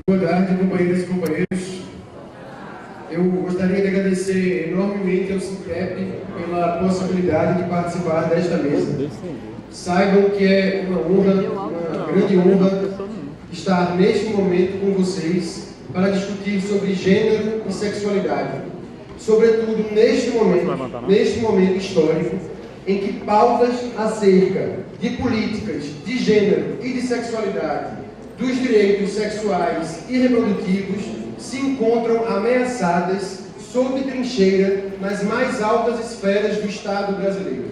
Boa tarde, companheiras e companheiros. Eu gostaria de agradecer enormemente ao Sintep pela possibilidade de participar desta mesa. Saibam que é uma grande honra estar neste momento com vocês para discutir sobre gênero e sexualidade. Sobretudo neste momento histórico, em que pautas acerca de políticas de gênero e de sexualidade, dos direitos sexuais e reprodutivos se encontram ameaçadas sob trincheira nas mais altas esferas do Estado brasileiro.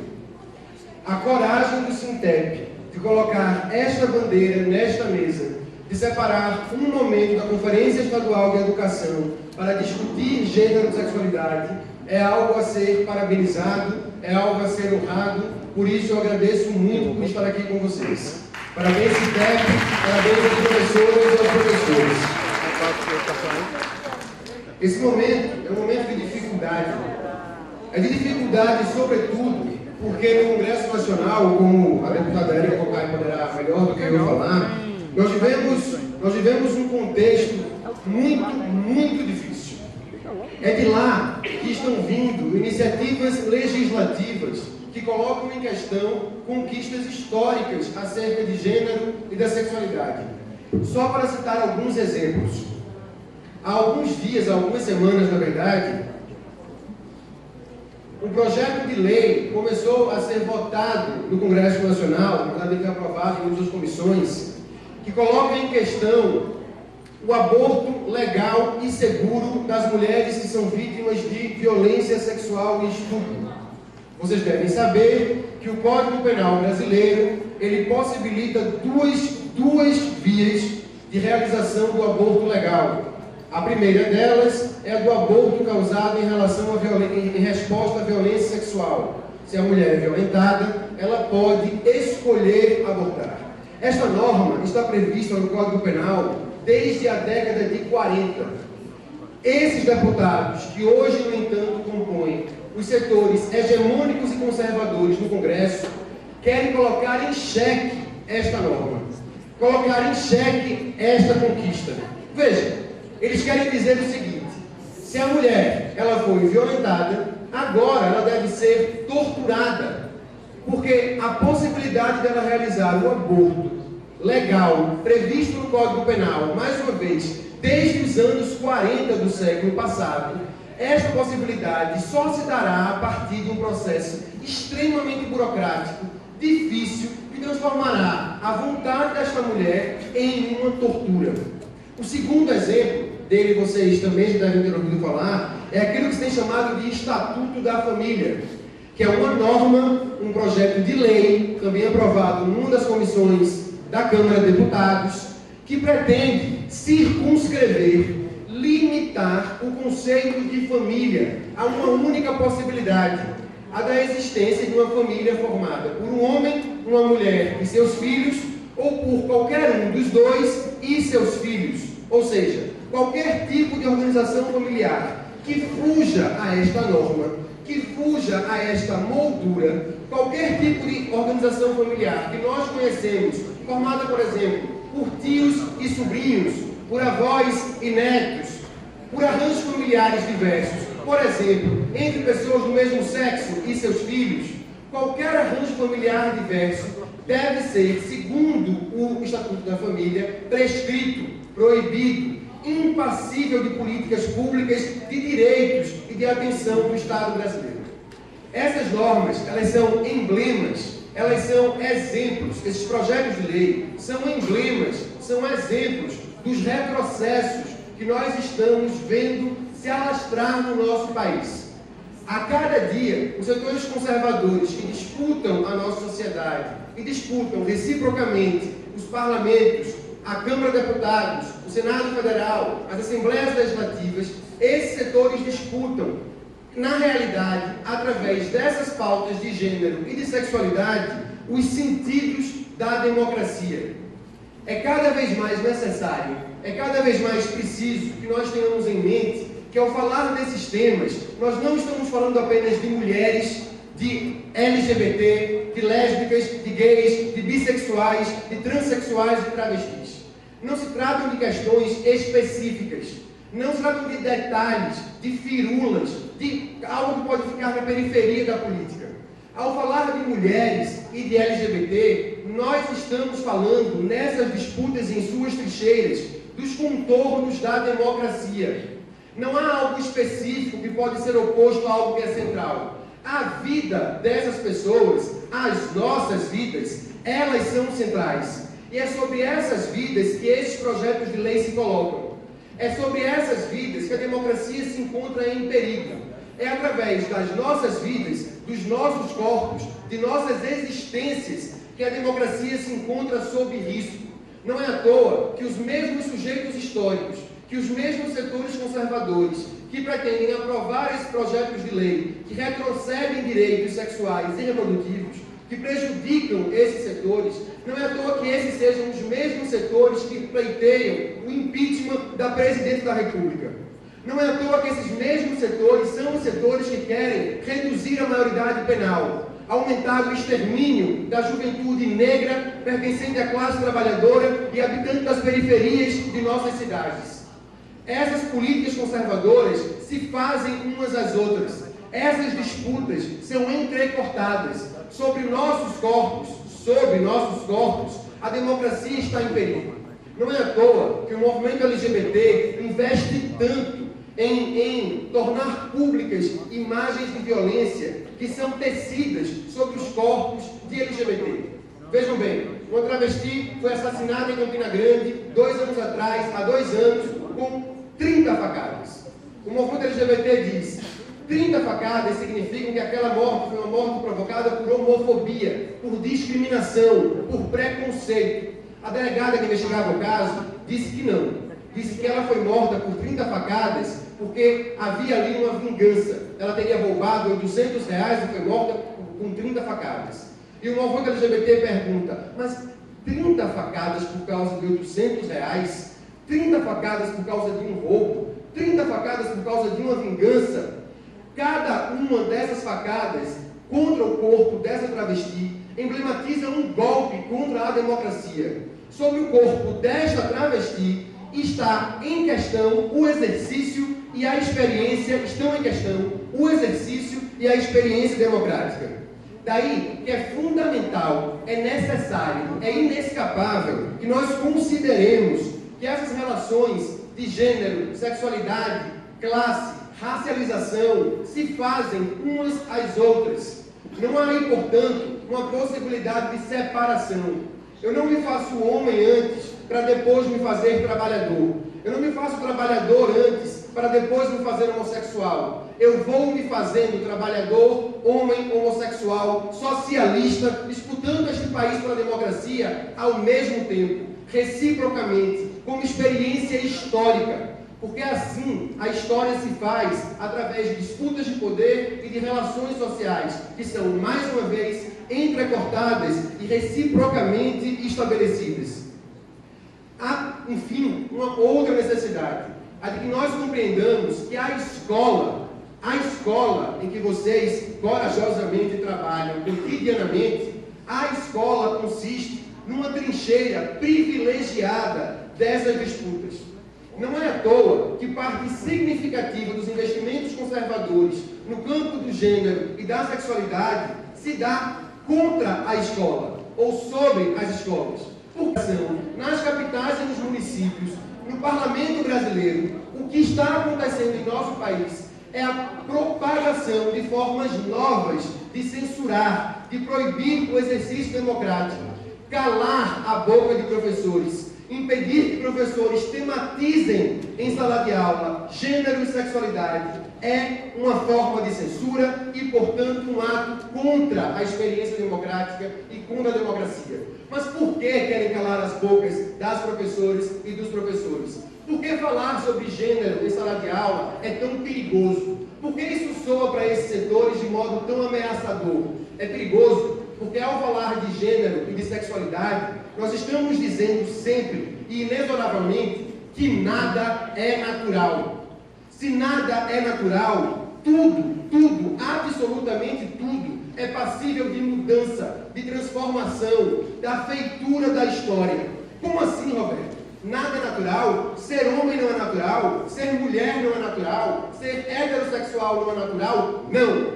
A coragem do Sintep de colocar esta bandeira nesta mesa, de separar um momento da Conferência Estadual de Educação para discutir gênero e sexualidade, é algo a ser parabenizado, é algo a ser honrado. Por isso eu agradeço muito por estar aqui com vocês. Parabéns, Sintep, parabéns aos professores e aos professores. Esse momento é um momento de dificuldade. É de dificuldade, sobretudo, porque no Congresso Nacional, como a deputada Érica Cocai poderá melhor do que eu falar, nós vivemos um contexto muito difícil. É de lá que estão vindo iniciativas legislativas que colocam em questão conquistas históricas acerca de gênero e da sexualidade. Só para citar alguns exemplos. Há alguns dias, há algumas semanas, na verdade, um projeto de lei começou a ser votado no Congresso Nacional, na verdade foi aprovado em outras comissões, que coloca em questão o aborto legal e seguro das mulheres que são vítimas de violência sexual e estupro. Vocês devem saber que o Código Penal brasileiro, ele possibilita duas vias de realização do aborto legal. A primeira delas é a do aborto causado em resposta à violência sexual. Se a mulher é violentada, ela pode escolher abortar. Esta norma está prevista no Código Penal desde a década de 40. Esses deputados, que hoje, no entanto, compõem os setores hegemônicos e conservadores no Congresso, querem colocar em xeque esta norma, colocar em xeque esta conquista. Veja, eles querem dizer o seguinte: se a mulher ela foi violentada, agora ela deve ser torturada, porque a possibilidade dela realizar o aborto legal, previsto no Código Penal, mais uma vez, desde os anos 40 do século passado, esta possibilidade só se dará a partir de um processo extremamente burocrático, difícil, que transformará a vontade desta mulher em uma tortura. O segundo exemplo, dele vocês também já devem ter ouvido falar, é aquilo que se tem chamado de Estatuto da Família, que é uma norma, um projeto de lei, também aprovado numa das comissões da Câmara de Deputados, que pretende circunscrever, limitar o conceito de família a uma única possibilidade, a da existência de uma família formada por um homem, uma mulher e seus filhos, ou por qualquer um dos dois e seus filhos. Ou seja, qualquer tipo de organização familiar que fuja a esta norma, que fuja a esta moldura, qualquer tipo de organização familiar que nós conhecemos, formada, por exemplo, por tios e sobrinhos, por avós e netos, por arranjos familiares diversos, por exemplo, entre pessoas do mesmo sexo e seus filhos, qualquer arranjo familiar diverso deve ser, segundo o Estatuto da Família, prescrito, proibido, impassível de políticas públicas de direitos e de atenção do Estado brasileiro. Essas normas, elas são emblemas, elas são exemplos, esses projetos de lei são emblemas, são exemplos dos retrocessos que nós estamos vendo se alastrar no nosso país. A cada dia, os setores conservadores que disputam a nossa sociedade e disputam reciprocamente os parlamentos, a Câmara de Deputados, o Senado Federal, as Assembleias Legislativas, esses setores disputam, na realidade, através dessas pautas de gênero e de sexualidade, os sentidos da democracia. É cada vez mais necessário, é cada vez mais preciso que nós tenhamos em mente que, ao falar desses temas, nós não estamos falando apenas de mulheres, de LGBT, de lésbicas, de gays, de bissexuais, de transexuais e travestis. Não se tratam de questões específicas, não se tratam de detalhes, de firulas, de algo que pode ficar na periferia da política. Ao falar de mulheres e de LGBT, nós estamos falando nessas disputas em suas trincheiras, dos contornos da democracia. Não há algo específico que pode ser oposto a algo que é central. A vida dessas pessoas, as nossas vidas, elas são centrais. E é sobre essas vidas que esses projetos de lei se colocam. É sobre essas vidas que a democracia se encontra em perigo. É através das nossas vidas, dos nossos corpos, de nossas existências, que a democracia se encontra sob risco. Não é à toa que os mesmos sujeitos históricos, que os mesmos setores conservadores, que pretendem aprovar esses projetos de lei, que retrocedem direitos sexuais e reprodutivos, que prejudicam esses setores, não é à toa que esses sejam os mesmos setores que pleiteiam o impeachment da Presidente da República. Não é à toa que esses mesmos setores são os setores que querem reduzir a maioridade penal, aumentar o extermínio da juventude negra pertencente à classe trabalhadora e habitante das periferias de nossas cidades. Essas políticas conservadoras se fazem umas às outras. Essas disputas são entrecortadas. Sobre nossos corpos, a democracia está em perigo. Não é à toa que o movimento LGBT investe tanto em tornar públicas imagens de violência que são tecidas sobre os corpos de LGBT. Vejam bem, uma travesti foi assassinada em Campina Grande 2 anos atrás, há 2 anos, com 30 facadas. O movimento LGBT diz: 30 facadas significam que aquela morte foi uma morte provocada por homofobia, por discriminação, por preconceito. A delegada que investigava o caso disse que não. Disse que ela foi morta por 30 facadas porque havia ali uma vingança. Ela teria roubado R$800 e foi morta com 30 facadas. E o movimento LGBT pergunta: mas 30 facadas por causa de R$800? 30 facadas por causa de um roubo? 30 facadas por causa de uma vingança? Cada uma dessas facadas contra o corpo dessa travesti emblematiza um golpe contra a democracia. Sobre o corpo desta travesti está em questão o exercício e a experiência, estão em questão o exercício e a experiência democrática. Daí que é fundamental, é necessário, é inescapável que nós consideremos que essas relações de gênero, sexualidade, classe, racialização se fazem umas às outras. Não há aí, portanto, uma possibilidade de separação. Eu não me faço homem antes para depois me fazer trabalhador. Eu não me faço trabalhador antes para depois me fazer homossexual. Eu vou me fazendo trabalhador, homem, homossexual, socialista, disputando este país pela democracia ao mesmo tempo, reciprocamente, como experiência histórica. Porque assim a história se faz através de disputas de poder e de relações sociais que são, mais uma vez, entrecortadas e reciprocamente estabelecidas. Há, enfim, uma outra necessidade, a de que nós compreendamos que a escola em que vocês corajosamente trabalham cotidianamente, a escola consiste numa trincheira privilegiada dessas disputas. Não é à toa que parte significativa dos investimentos conservadores no campo do gênero e da sexualidade se dá contra a escola, ou sobre as escolas. Porque nas capitais e nos municípios, no parlamento brasileiro, o que está acontecendo em nosso país é a propagação de formas novas de censurar, de proibir o exercício democrático, calar a boca de professores, impedir que professores tematizem em sala de aula gênero e sexualidade é uma forma de censura e, portanto, um ato contra a experiência democrática e contra a democracia. Mas por que querem calar as bocas das professoras e dos professores? Por que falar sobre gênero em sala de aula é tão perigoso? Por que isso soa para esses setores de modo tão ameaçador? É perigoso porque, ao falar de gênero e de sexualidade, nós estamos dizendo sempre e inexoravelmente que nada é natural. Se nada é natural, tudo, absolutamente tudo, é passível de mudança, de transformação, da feitura da história. Como assim, Roberto? Nada é natural, ser homem não é natural, ser mulher não é natural, ser heterossexual não é natural. Não,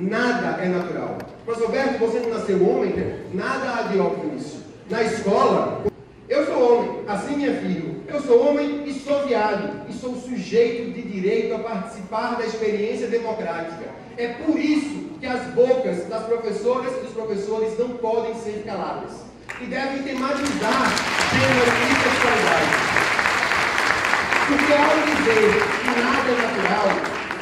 nada é natural. Mas Roberto, você não nasceu homem, né? Nada há de óbvio nisso. Na escola, eu sou homem, assim minha filha, eu sou homem e sou viado, e sou sujeito de direito a participar da experiência democrática. É por isso que as bocas das professoras e dos professores não podem ser caladas. E devem tematizar gênero e sexualidade. Porque ao dizer que nada é natural,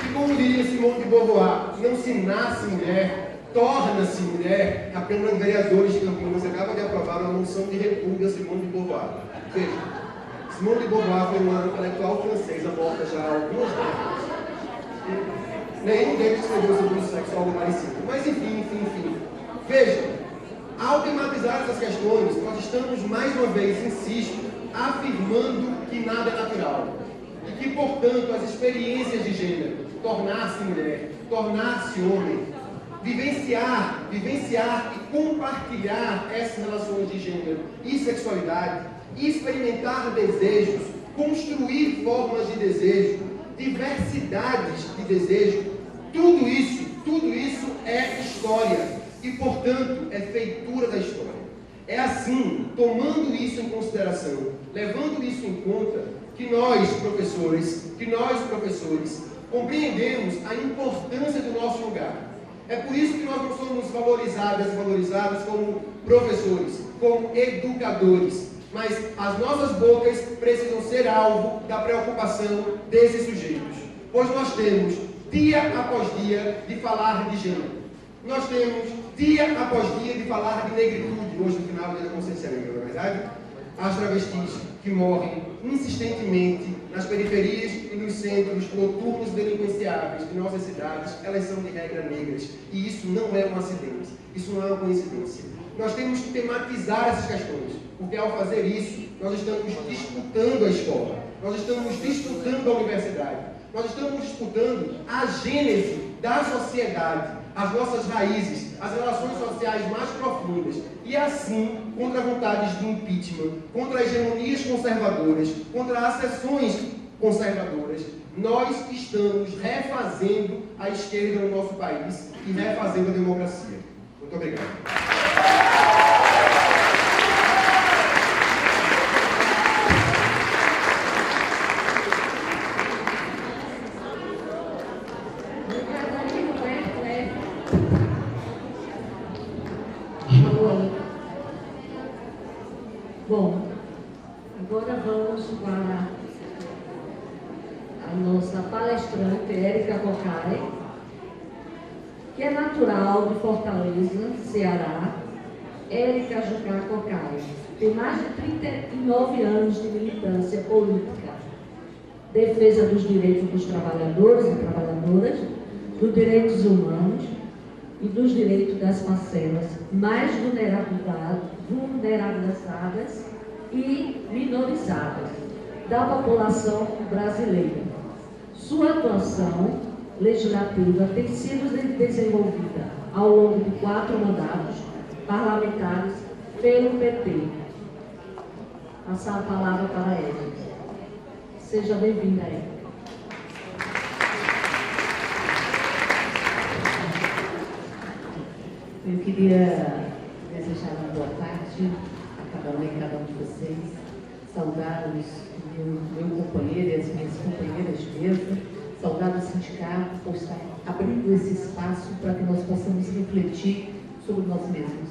que como diria Simone de Beauvoir, não se nasce mulher, torna-se mulher. A Câmara de Vereadores de Campinas acaba de aprovar uma moção de repúdio a Simone de Beauvoir. Veja, Simone de Beauvoir foi uma intelectual francesa morta já há algumas décadas. Nenhum deles escreveu sobre o sexo algo parecido. Mas enfim. Veja, ao tematizar essas questões, nós estamos mais uma vez, insisto, afirmando que nada é natural. E que, portanto, as experiências de gênero, tornar-se mulher, tornar-se homem, vivenciar e compartilhar essas relações de gênero e sexualidade, experimentar desejos, construir formas de desejo, diversidades de desejo, tudo isso é história e, portanto, é feitura da história. É assim, tomando isso em consideração, levando isso em conta, que nós, professores, compreendemos a importância do nosso lugar. É por isso que nós não somos valorizadas e valorizados como professores, como educadores, mas as nossas bocas precisam ser alvo da preocupação desses sujeitos. Pois nós temos, dia após dia, de falar de gênero. Nós temos, dia após dia, de falar de negritude, hoje no final do Dia da Consciência Negra, não é verdade? As travestis que morrem insistentemente nas periferias e nos centros noturnos delinquenciáveis de nossas cidades, elas são de regra negras. E isso não é um acidente, isso não é uma coincidência. Nós temos que tematizar essas questões, porque ao fazer isso, nós estamos disputando a escola, nós estamos disputando a universidade, nós estamos disputando a gênese da sociedade, as nossas raízes, as relações sociais mais profundas, e assim, contra vontades de impeachment, contra hegemonias conservadoras, contra acessões conservadoras, nós estamos refazendo a esquerda no nosso país e refazendo a democracia. Muito obrigado. Bom, agora vamos para a nossa palestrante, Érica Cocai, que é natural de Fortaleza, Ceará. Érica Jucá Cocai tem mais de 39 anos de militância política, defesa dos direitos dos trabalhadores e trabalhadoras, dos direitos humanos e dos direitos das parcelas mais vulnerabilizadas e minorizadas da população brasileira. Sua atuação legislativa tem sido desenvolvida ao longo de 4 mandatos parlamentares pelo PT. Passar a palavra para ela. Seja bem-vinda, Érica. Eu queria desejar uma boa tarde a cada um e cada um de vocês, saudar o meu companheiro e as minhas companheiras de mesa, saudar o sindicato por estar abrindo esse espaço para que nós possamos refletir sobre nós mesmos,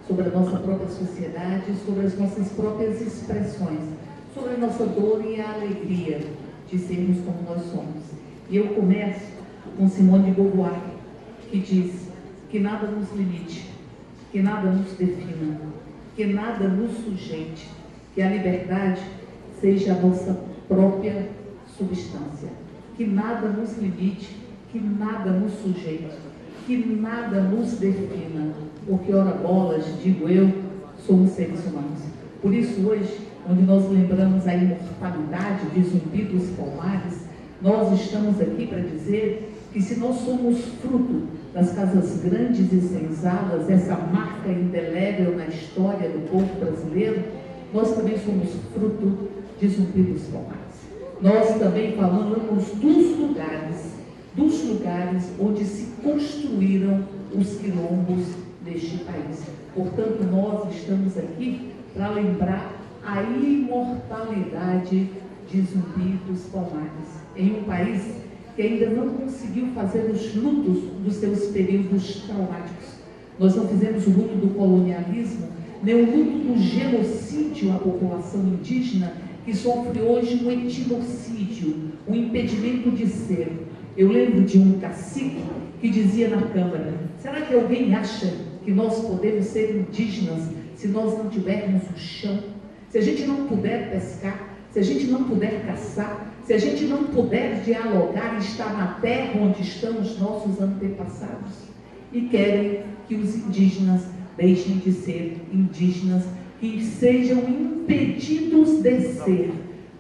sobre a nossa própria sociedade, sobre as nossas próprias expressões, sobre a nossa dor e a alegria de sermos como nós somos. E eu começo com Simone de Beauvoir, que diz que nada nos limite, que nada nos defina, que nada nos sujeite, que a liberdade seja a nossa própria substância, que nada nos limite, que nada nos sujeite, que nada nos defina, porque, ora bolas, digo eu, somos seres humanos. Por isso, hoje, onde nós lembramos a imortalidade de Zumbi dos Palmares, nós estamos aqui para dizer que se nós somos fruto das casas grandes e senzalas, essa marca indelével na história do povo brasileiro, nós também somos fruto de Zumbi dos Palmares. Nós também falamos dos lugares onde se construíram os quilombos deste país. Portanto, nós estamos aqui para lembrar a imortalidade de Zumbi dos Palmares, em um país que ainda não conseguiu fazer os lutos dos seus períodos traumáticos. Nós não fizemos o luto do colonialismo, nem o luto do genocídio à população indígena, que sofre hoje um etnocídio, um impedimento de ser. Eu lembro de um cacique que dizia na Câmara: será que alguém acha que nós podemos ser indígenas se nós não tivermos o chão? Se a gente não puder pescar, se a gente não puder caçar, se a gente não puder dialogar e estar na terra onde estão os nossos antepassados? E querem que os indígenas deixem de ser indígenas, que sejam impedidos de ser,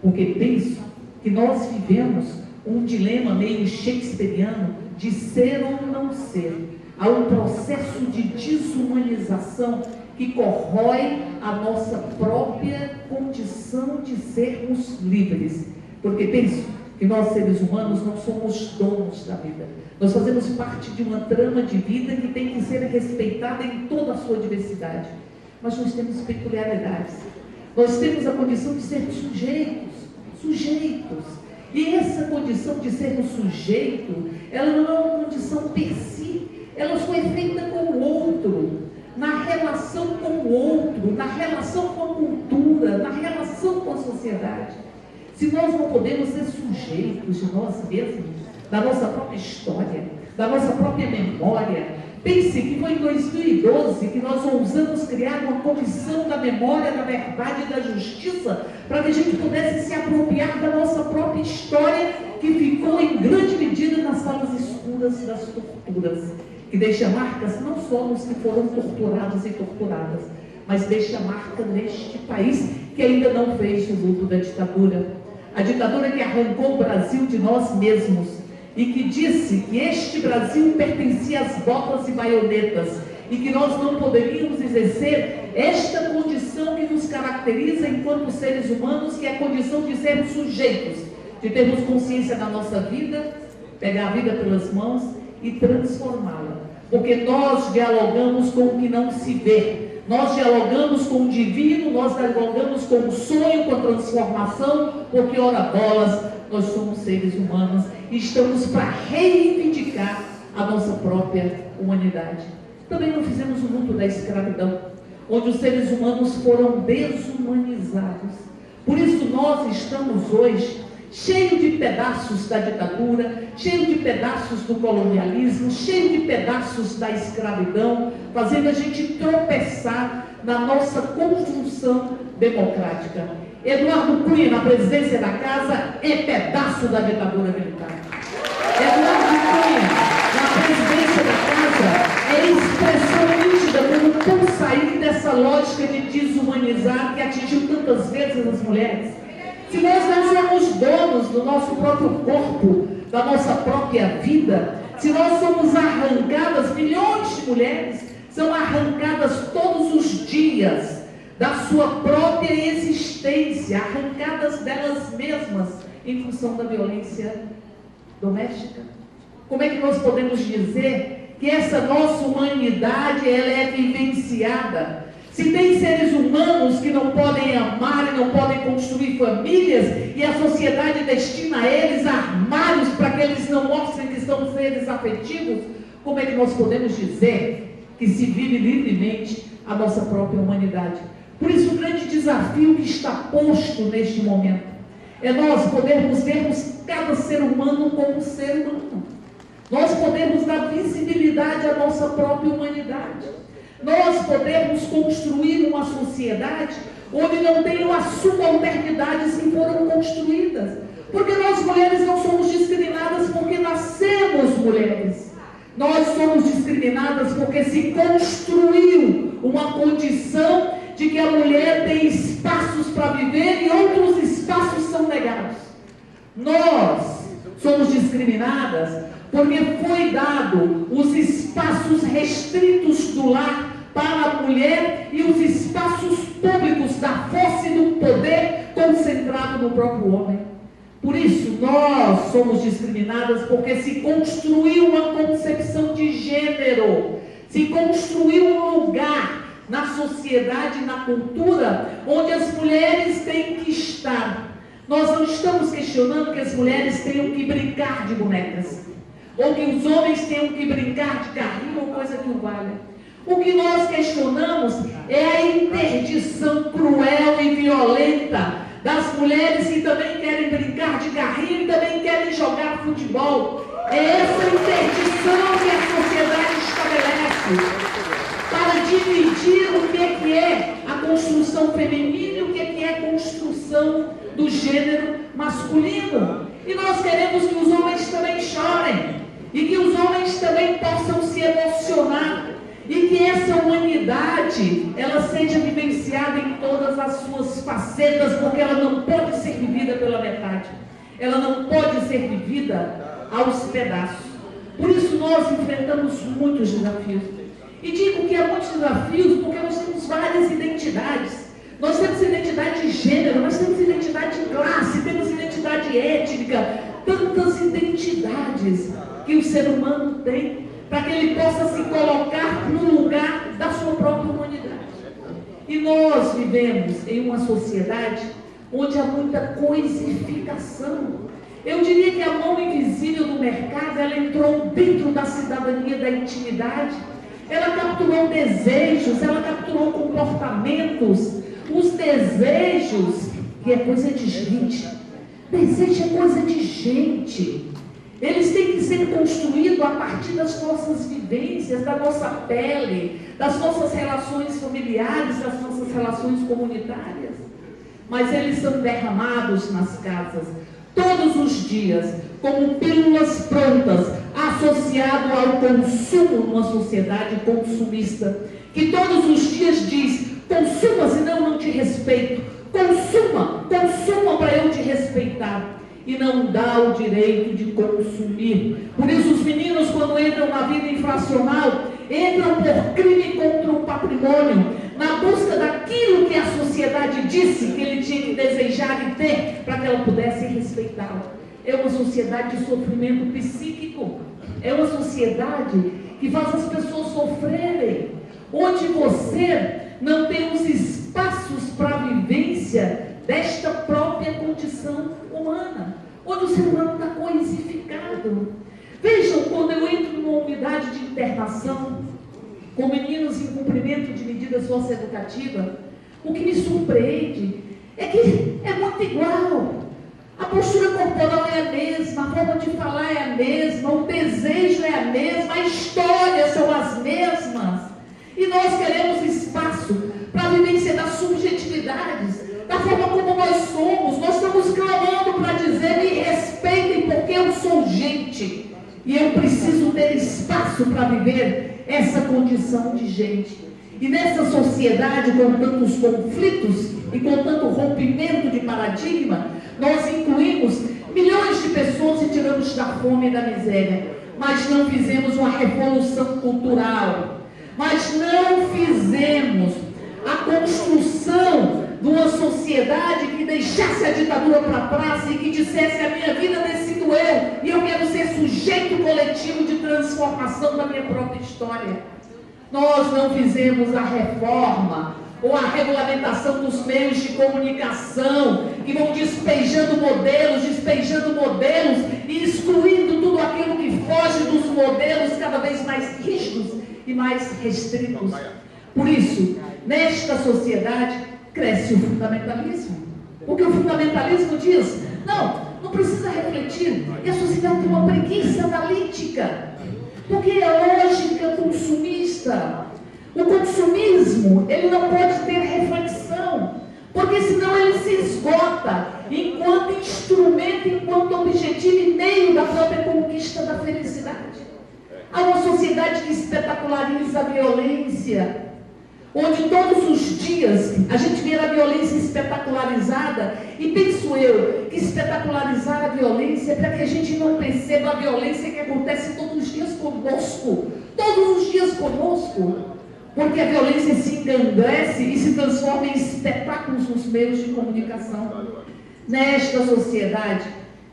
porque penso que nós vivemos um dilema meio shakespeariano de ser ou não ser. Há um processo de desumanização que corrói a nossa própria condição de sermos livres, porque penso que nós, seres humanos, não somos donos da vida. Nós fazemos parte de uma trama de vida que tem que ser respeitada em toda a sua diversidade. Mas nós temos peculiaridades. Nós temos a condição de sermos sujeitos. E essa condição de sermos sujeito, ela não é uma condição per si. Ela só é feita com o outro, na relação com o outro, na relação com a cultura, na relação com a sociedade. Se nós não podemos ser sujeitos de nós mesmos, da nossa própria história, da nossa própria memória, pense que foi em 2012 que nós ousamos criar uma comissão da memória, da verdade e da justiça, para que a gente pudesse se apropriar da nossa própria história, que ficou em grande medida nas salas escuras das torturas, que deixa marcas não só nos que foram torturados e torturadas, mas deixa marca neste país que ainda não fez o luto da ditadura. A ditadura que arrancou o Brasil de nós mesmos e que disse que este Brasil pertencia às botas e baionetas e que nós não poderíamos exercer esta condição que nos caracteriza enquanto seres humanos, que é a condição de sermos sujeitos, de termos consciência da nossa vida, pegar a vida pelas mãos e transformá-la. Porque nós dialogamos com o que não se vê. Nós dialogamos com o divino, nós dialogamos com o sonho, com a transformação, porque, ora bolas, nós somos seres humanos e estamos para reivindicar a nossa própria humanidade. Também não fizemos o luto da escravidão, onde os seres humanos foram desumanizados. Por isso nós estamos hoje cheio de pedaços da ditadura, cheio de pedaços do colonialismo, cheio de pedaços da escravidão, fazendo a gente tropeçar na nossa construção democrática. Eduardo Cunha, na presidência da casa, é pedaço da ditadura militar. Eduardo Cunha, na presidência da casa, é expressão nítida como sair dessa lógica de desumanizar que atingiu tantas vezes as mulheres. Se nós não somos donos do nosso próprio corpo, da nossa própria vida, se nós somos arrancadas, milhões de mulheres são arrancadas todos os dias da sua própria existência, arrancadas delas mesmas em função da violência doméstica. Como é que nós podemos dizer que essa nossa humanidade ela é vivenciada? Se tem seres humanos que não podem amar e não podem construir famílias, e a sociedade destina a eles armários para que eles não mostrem que são seres afetivos, como é que nós podemos dizer que se vive livremente a nossa própria humanidade? Por isso, o grande desafio que está posto neste momento é nós podermos vermos cada ser humano como ser humano. Nós podemos dar visibilidade à nossa própria humanidade. Nós podemos construir uma sociedade onde não tenham as subalternidades que foram construídas. Porque nós mulheres não somos discriminadas porque nascemos mulheres. Nós somos discriminadas porque se construiu uma condição de que a mulher tem espaços para viver e outros espaços são negados. Nós somos discriminadas porque foi dado os espaços restritos do lar para a mulher e os espaços públicos da força e do poder concentrado no próprio homem. Por isso, nós somos discriminadas porque se construiu uma concepção de gênero, se construiu um lugar na sociedade, na cultura, onde as mulheres têm que estar. Nós não estamos questionando que as mulheres tenham que brincar de bonecas, ou que os homens tenham que brincar de carrinho ou coisa que o valha. O que nós questionamos é a interdição cruel e violenta das mulheres que também querem brincar de carrinho e também querem jogar futebol. É essa interdição que a sociedade estabelece para dividir o que é a construção feminina e o que é a construção do gênero masculino. E nós queremos que os homens também chorem e que os homens também possam se emocionar e que essa humanidade ela seja vivenciada em todas as suas facetas, porque ela não pode ser vivida pela metade, ela não pode ser vivida aos pedaços. Por isso nós enfrentamos muitos desafios, e digo que há muitos desafios porque nós temos várias identidades. Nós temos identidade de gênero, nós temos identidade de classe, temos identidade étnica, tantas identidades que o ser humano tem, para que ele possa se colocar no lugar da sua própria humanidade. E nós vivemos em uma sociedade onde há muita coisificação. Eu diria que a mão invisível do mercado, ela entrou dentro da cidadania da intimidade, ela capturou desejos, ela capturou comportamentos. Os desejos, que é coisa de gente, desejo é coisa de gente. Eles têm que ser construídos a partir das nossas vivências, da nossa pele, das nossas relações familiares, das nossas relações comunitárias. Mas eles são derramados nas casas, todos os dias, como pílulas prontas, associado ao consumo numa sociedade consumista, que todos os dias diz: consuma, senão não te respeito, consuma para eu te respeitar. E não dá o direito de consumir. Por isso os meninos, quando entram na vida infracional, entram por crime contra o patrimônio, na busca daquilo que a sociedade disse que ele tinha que desejar e ter, para que ela pudesse respeitá-lo. É uma sociedade de sofrimento psíquico, é uma sociedade que faz as pessoas sofrerem, onde você não tem os espaços para a vivência desta própria condição humana, onde o ser humano está coisificado. Vejam, quando eu entro numa unidade de internação, com meninos em cumprimento de medida socioeducativa, o que me surpreende é que é muito igual. A postura corporal é a mesma, a forma de falar é a mesma, o desejo é a mesma, a história são as mesmas. E nós queremos espaço para a vivência das subjetividades, da forma como nós somos. Nós estamos clamando para dizer: me respeitem porque eu sou gente. E eu preciso ter espaço para viver essa condição de gente. E nessa sociedade com tantos conflitos e com tanto rompimento de paradigma, nós incluímos milhões de pessoas e tiramos da fome e da miséria. Mas não fizemos uma revolução cultural. Mas não fizemos a construção de uma sociedade que deixasse a ditadura para a praça e que dissesse: a minha vida decido eu, e eu quero ser sujeito coletivo de transformação da minha própria história. Nós não fizemos a reforma ou a regulamentação dos meios de comunicação, que vão despejando modelos e excluindo tudo aquilo que foge dos modelos cada vez mais rígidos e mais restritos. Por isso, nesta sociedade cresce o fundamentalismo, porque o fundamentalismo diz: não precisa refletir, e a sociedade tem uma preguiça analítica, porque é lógica consumista. O consumismo, ele não pode ter reflexão, porque senão ele se esgota enquanto instrumento, enquanto objetivo e meio da própria conquista da felicidade. Há uma sociedade que espetaculariza a violência, onde todos os dias a gente vê a violência espetacularizada, e penso eu que espetacularizar a violência é para que a gente não perceba a violência que acontece todos os dias conosco, porque a violência se engrandece e se transforma em espetáculos nos meios de comunicação. Nesta sociedade,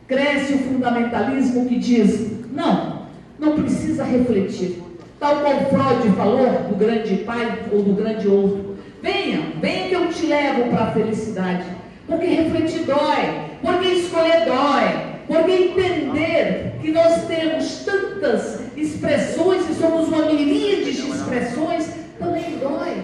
cresce o fundamentalismo que diz, não precisa refletir. Tal qual Freud falou do grande pai ou do grande outro. Venha que eu te levo para a felicidade. Porque refletir dói, porque escolher dói, porque entender que nós temos tantas expressões e somos uma miríade de expressões também dói.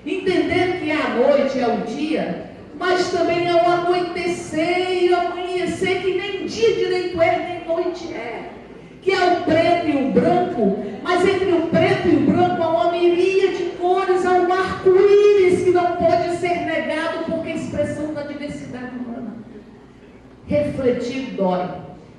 Entender que a noite é o dia, mas também é o anoitecer e o amanhecer, que nem dia direito é, nem noite é. Que é o preto e o branco, mas entre o preto e o branco há uma miríade de cores, há um arco-íris que não pode ser negado porque é expressão da diversidade humana. Refletir dói.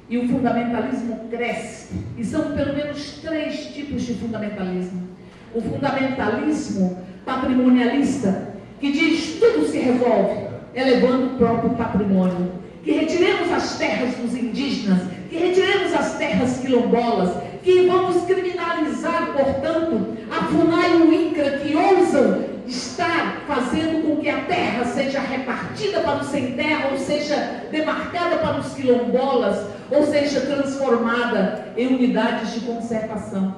E o fundamentalismo cresce. E são pelo menos 3 tipos de fundamentalismo. O fundamentalismo patrimonialista, que diz tudo se resolve elevando o próprio patrimônio. Que retiremos as terras dos indígenas, que retiremos as terras quilombolas, que vamos criminalizar, portanto, a FUNAI e o INCRA, que ousam estar fazendo com que a terra seja repartida para os sem terra, ou seja, demarcada para os quilombolas, ou seja, transformada em unidades de conservação.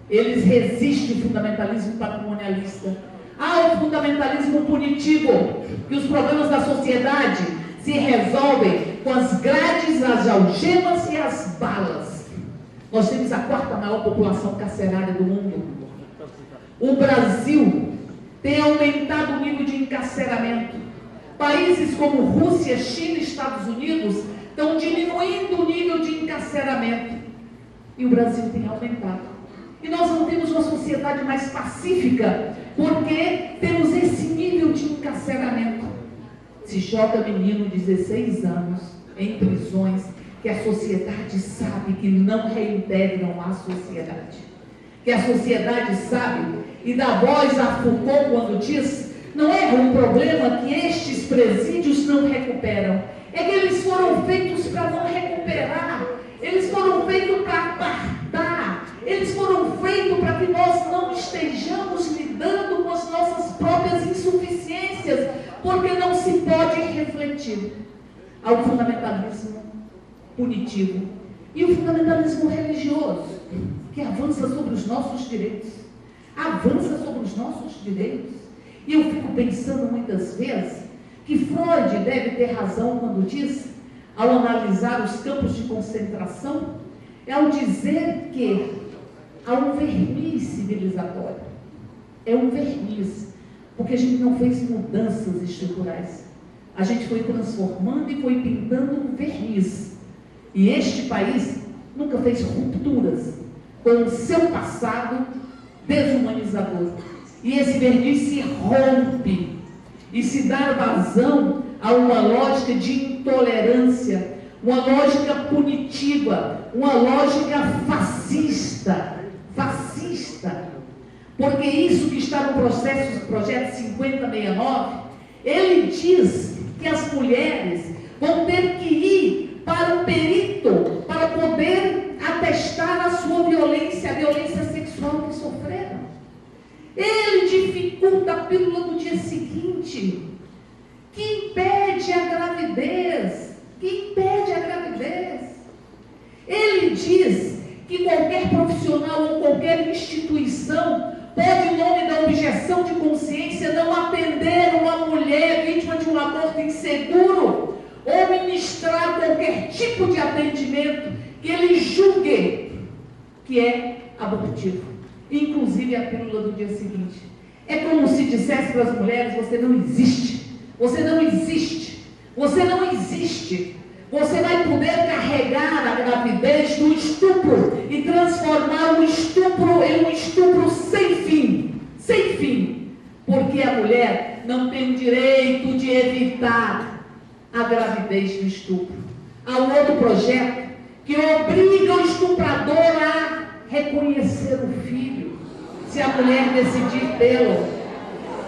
Eles resistem ao fundamentalismo patrimonialista. Há o fundamentalismo punitivo, que os problemas da sociedade se resolvem com as grades, as algemas e as balas. Nós temos a 4ª maior população carcerária do mundo. O Brasil tem aumentado o nível de encarceramento. Países como Rússia, China e Estados Unidos estão diminuindo o nível de encarceramento. E o Brasil tem aumentado. E nós não temos uma sociedade mais pacífica, porque temos esse nível de encarceramento. Se joga menino de 16 anos em prisões que a sociedade sabe que não reintegram a sociedade. Que a sociedade sabe e dá voz a Foucault quando diz, não é um problema que estes presídios não recuperam, é que eles foram feitos para não recuperar, eles foram feitos para apartar, eles foram feitos para que nós não estejamos lidando com as nossas próprias insuficiências, porque não se pode refletir. Ao fundamentalismo punitivo e o fundamentalismo religioso, que avança sobre os nossos direitos. Avança sobre os nossos direitos. E eu fico pensando muitas vezes que Freud deve ter razão quando diz, ao analisar os campos de concentração, é ao dizer que há um verniz civilizatório. É um verniz, porque a gente não fez mudanças estruturais. A gente foi transformando e foi pintando um verniz. E este país nunca fez rupturas com o seu passado desumanizador. E esse verniz se rompe e se dá vazão a uma lógica de intolerância, uma lógica punitiva, uma lógica fascista. Porque isso que está no projeto 5069, ele diz que as mulheres vão ter que ir para o perito para poder atestar a sua violência, a violência sexual que sofreram. Ele dificulta a pílula do dia seguinte, que impede a gravidez, Ele diz que qualquer profissional ou qualquer instituição pode, em nome da objeção de consciência, não atender uma mulher vítima de um aborto inseguro ou ministrar qualquer tipo de atendimento que ele julgue que é abortivo, inclusive a pílula do dia seguinte. É como se dissesse para as mulheres, você não existe, você vai poder carregar a gravidez do estupro e transformar o estupro em um estupro sem fim, porque a mulher não tem o direito de evitar a gravidez do estupro. Há um outro projeto que obriga o estuprador a reconhecer o filho, se a mulher decidir tê-lo.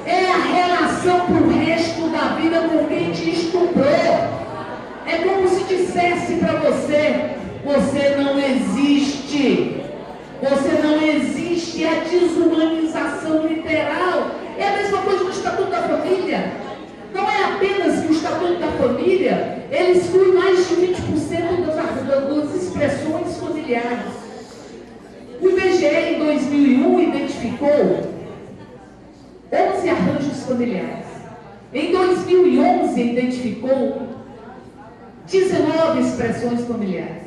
É a relação para o resto da vida com quem te estuprou. É como se dissesse para você, você não existe. existe a desumanização literal. É a mesma coisa no Estatuto da Família. Não é apenas que o Estatuto da Família, ele exclui mais de 20% das expressões familiares. O IBGE, em 2001, identificou 11 arranjos familiares. Em 2011, identificou 19 expressões familiares.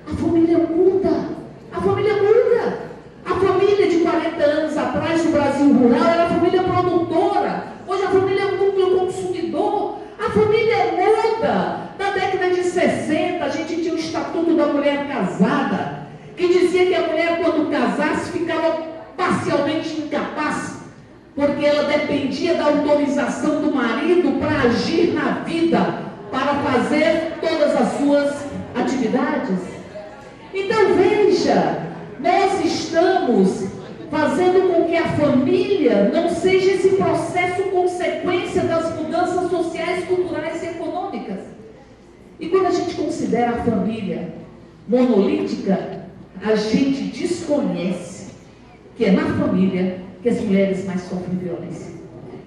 A família muda. A família muda. A família de 40 anos atrás, no Brasil rural, era a família produtora. Hoje a família é um núcleo consumidor. A família muda. Na década de 60, a gente tinha o Estatuto da Mulher Casada, que dizia que a mulher, quando casasse, ficava parcialmente incapaz, porque ela dependia da autorização do marido para agir na vida, para fazer todas as suas atividades. Então veja, nós estamos fazendo com que a família não seja esse processo consequência das mudanças sociais, culturais e econômicas. E quando a gente considera a família monolítica, a gente desconhece que é na família que as mulheres mais sofrem violência,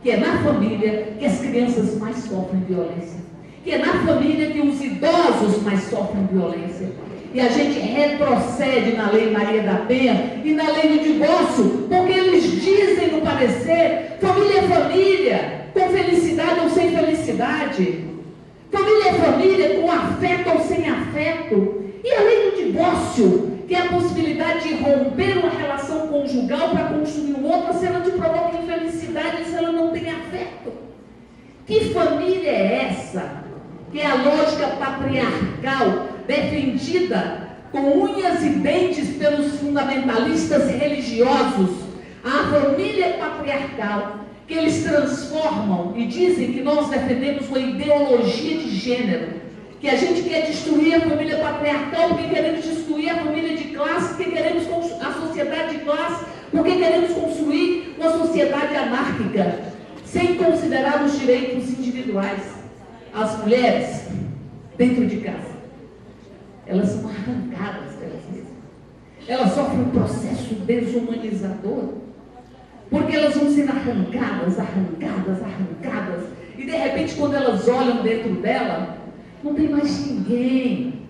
que é na família que as crianças mais sofrem violência, que é na família que os idosos mais sofrem violência. E a gente retrocede na Lei Maria da Penha e na Lei do Divórcio, porque eles dizem no parecer, família é família, com felicidade ou sem felicidade. Família é família, com afeto ou sem afeto. E a Lei do Divórcio, que é a possibilidade de romper uma relação conjugal para construir outra, se ela te provoca infelicidade, se ela não tem afeto. Que família é essa? Que é a lógica patriarcal, defendida com unhas e dentes pelos fundamentalistas religiosos. A família patriarcal, que eles transformam e dizem que nós defendemos uma ideologia de gênero, que a gente quer destruir a família patriarcal porque queremos destruir a família de classe, porque queremos a sociedade de classe, porque queremos construir uma sociedade anárquica, sem considerar os direitos individuais. As mulheres, dentro de casa, elas são arrancadas delas mesmas. Elas sofrem um processo desumanizador, porque elas vão sendo arrancadas, e de repente, quando elas olham dentro dela, não tem mais ninguém.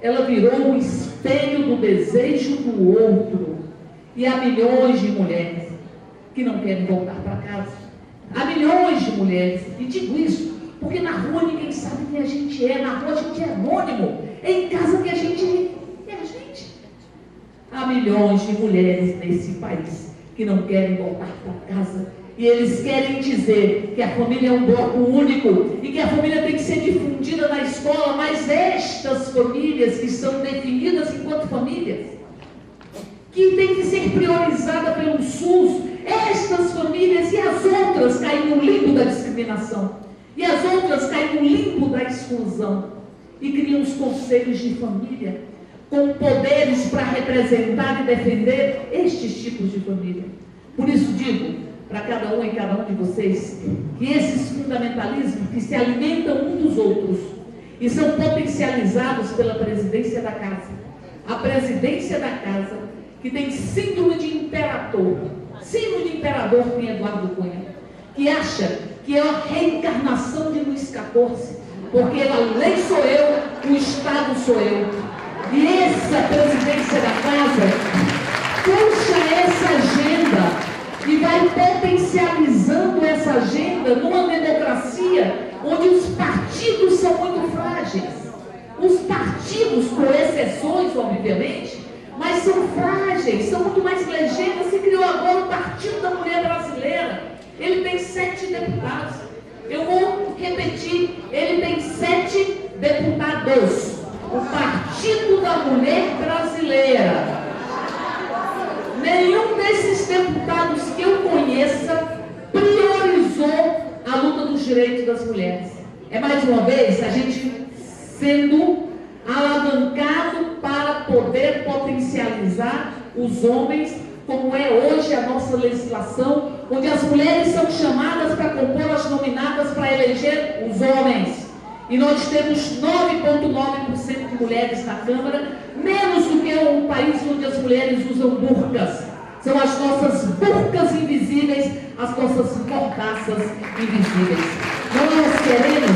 Ela virou um espelho do desejo do outro. E há milhões de mulheres que não querem voltar para casa. Há milhões de mulheres, e digo isso porque na rua ninguém sabe quem a gente é, na rua a gente é anônimo, é em casa que a gente é a gente. Há milhões de mulheres nesse país que não querem voltar para casa, e eles querem dizer que a família é um bloco único e que a família tem que ser difundida na escola, mas estas famílias que são definidas enquanto famílias, que tem que ser priorizada pelo SUS, estas famílias e as outras caem no limbo da discriminação. E as outras caem no limbo da exclusão e criam os conselhos de família com poderes para representar e defender estes tipos de família. Por isso digo para cada um e cada um de vocês que esses fundamentalismos que se alimentam um dos outros e são potencializados pela presidência da casa, a presidência da casa que tem síndrome de imperador tem Eduardo Cunha, que acha que é a reencarnação de Luís XIV, porque a lei sou eu, o Estado sou eu. E essa presidência da casa puxa essa agenda e vai potencializando essa agenda numa democracia onde os partidos são muito frágeis. Os partidos, com exceções, obviamente, mas são frágeis, são muito mais legendas. Se criou agora o Partido da Mulher Brasileira. Ele tem 7 deputados. Eu vou repetir, ele tem 7 deputados. O Partido da Mulher Brasileira. Nenhum desses deputados que eu conheça priorizou a luta dos direitos das mulheres. É mais uma vez a gente sendo alavancado para poder potencializar os homens, como é hoje a nossa legislação, onde as mulheres são chamadas para compor as nominadas para eleger os homens. E nós temos 9,9% de mulheres na Câmara, menos do que um países onde as mulheres usam burcas. São as nossas burcas invisíveis, as nossas mordaças invisíveis. Nós queremos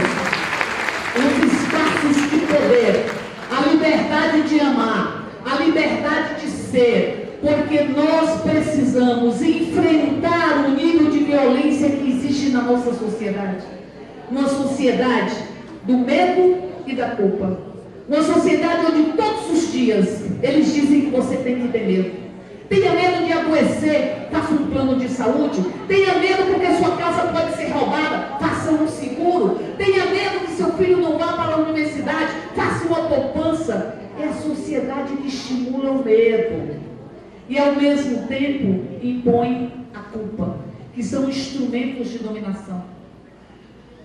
os espaços de poder, a liberdade de amar, a liberdade de ser, porque nós precisamos enfrentar o nível de violência que existe na nossa sociedade. Uma sociedade do medo e da culpa. Uma sociedade onde todos os dias eles dizem que você tem que ter medo. Tenha medo de adoecer, faça um plano de saúde. Tenha medo porque sua casa pode ser roubada, faça um seguro. Tenha medo que seu filho não vá para a universidade, faça uma poupança. É a sociedade que estimula o medo e ao mesmo tempo impõe a culpa, que são instrumentos de dominação.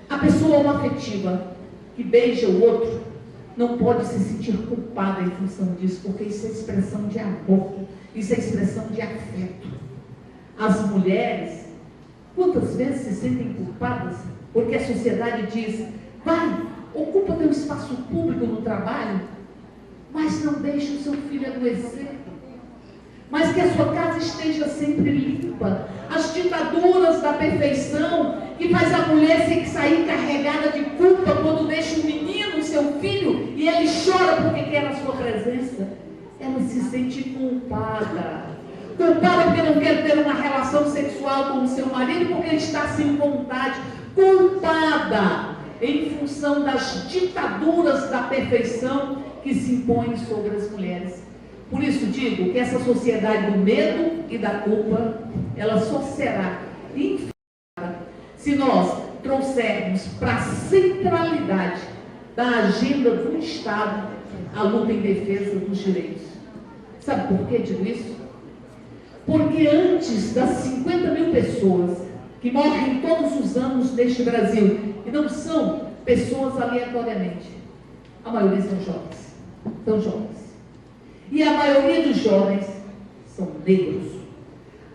A pessoa homoafetiva que beija o outro não pode se sentir culpada em função disso, porque isso é expressão de amor, isso é expressão de afeto. As mulheres, quantas vezes se sentem culpadas porque a sociedade diz: vai, ocupa teu espaço público no trabalho, mas não deixe o seu filho adoecer, mas que a sua casa esteja sempre limpa. As ditaduras da perfeição que faz a mulher ter que sair carregada de culpa quando deixa um menino, seu filho, e ele chora porque quer a sua presença. Ela se sente culpada. Culpada porque não quer ter uma relação sexual com o seu marido, porque ele está sem vontade. Culpada em função das ditaduras da perfeição que se impõem sobre as mulheres. Por isso digo que essa sociedade do medo e da culpa, ela só será enfrentada se nós trouxermos para a centralidade da agenda do Estado a luta em defesa dos direitos. Sabe por que digo isso? Porque antes das 50 mil pessoas que morrem todos os anos neste Brasil, e não são pessoas aleatoriamente, a maioria são jovens. E a maioria dos jovens são negros.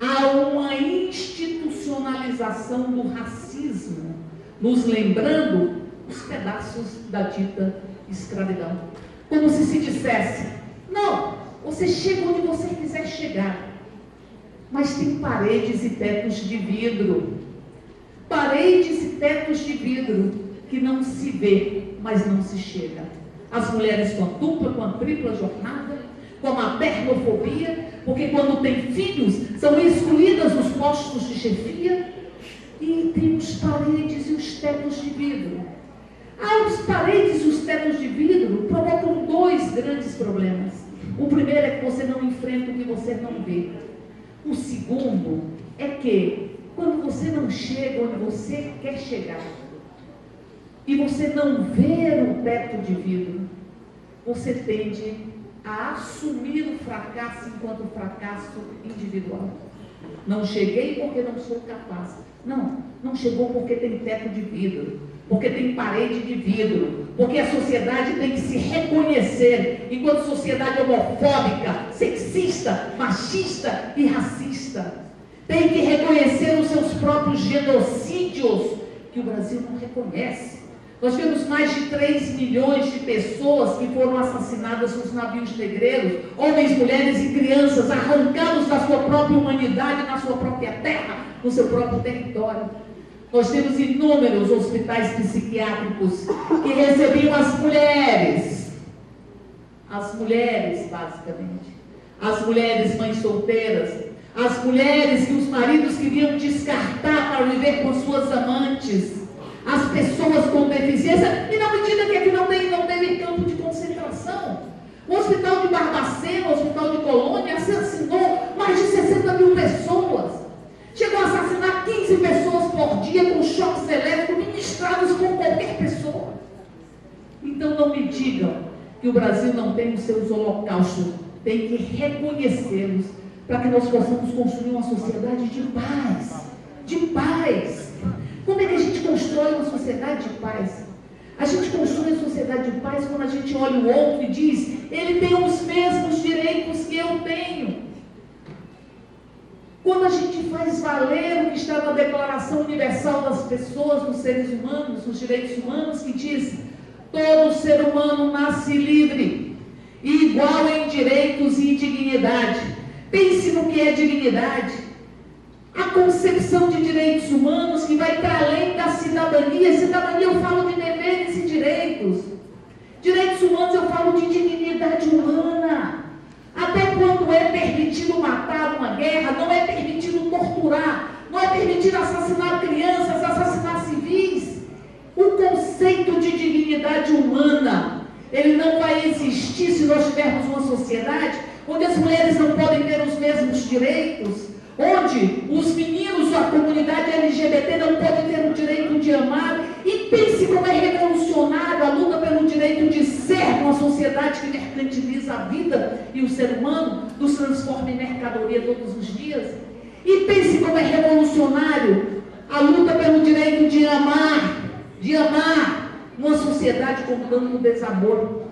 Há uma institucionalização do racismo, nos lembrando os pedaços da dita escravidão. Como se dissesse: não, você chega onde você quiser chegar, mas tem paredes e tetos de vidro. Paredes e tetos de vidro que não se vê, mas não se chega. As mulheres com a dupla, com a tripla jornada, com a maternofobia, porque quando tem filhos, são excluídas dos postos de chefia, e tem os paredes e os tetos de vidro. Os paredes e os tetos de vidro provocam dois grandes problemas. O primeiro é que você não enfrenta o que você não vê. O segundo é que, quando você não chega onde você quer chegar, e você não vê o teto de vidro, você tende a assumir o fracasso enquanto fracasso individual. Não cheguei porque não sou capaz. Não chegou porque tem teto de vidro, porque tem parede de vidro, porque a sociedade tem que se reconhecer enquanto sociedade homofóbica, sexista, machista e racista. Tem que reconhecer os seus próprios genocídios, que o Brasil não reconhece. Nós temos mais de 3 milhões de pessoas que foram assassinadas nos navios negreiros, homens, mulheres e crianças, arrancados da sua própria humanidade, na sua própria terra, no seu próprio território. Nós temos inúmeros hospitais psiquiátricos que recebiam as mulheres basicamente, as mulheres mães solteiras, as mulheres que os maridos queriam descartar para viver com suas amantes, as pessoas com deficiência, e na medida que aqui não teve campo de concentração. O hospital de Barbacena, o hospital de Colônia, assassinou mais de 60 mil pessoas. Chegou a assassinar 15 pessoas por dia com choques elétricos ministrados por qualquer pessoa. Então não me digam que o Brasil não tem os seus holocaustos. Tem que reconhecê-los para que nós possamos construir uma sociedade de paz. De paz. Como é que a gente constrói uma sociedade de paz? A gente constrói a sociedade de paz quando a gente olha o outro e diz: ele tem os mesmos direitos que eu tenho. Quando a gente faz valer o que está na Declaração Universal das Pessoas, dos Seres Humanos, dos Direitos Humanos, que diz: todo ser humano nasce livre e igual em direitos e dignidade. Pense no que é dignidade. A concepção de direitos humanos que vai para além da cidadania. Cidadania eu falo de deveres e direitos. Direitos humanos eu falo de dignidade humana. Até quando é permitido matar uma guerra, não é permitido torturar, não é permitido assassinar crianças, assassinar civis. O conceito de dignidade humana, ele não vai existir se nós tivermos uma sociedade onde as mulheres não podem ter os mesmos direitos, onde os meninos, a comunidade LGBT não podem ter o direito de amar. E pense como é revolucionário a luta pelo direito de ser uma sociedade que mercantiliza a vida e o ser humano, nos transforma em mercadoria todos os dias. E pense como é revolucionário a luta pelo direito de amar uma sociedade com tanto desamor.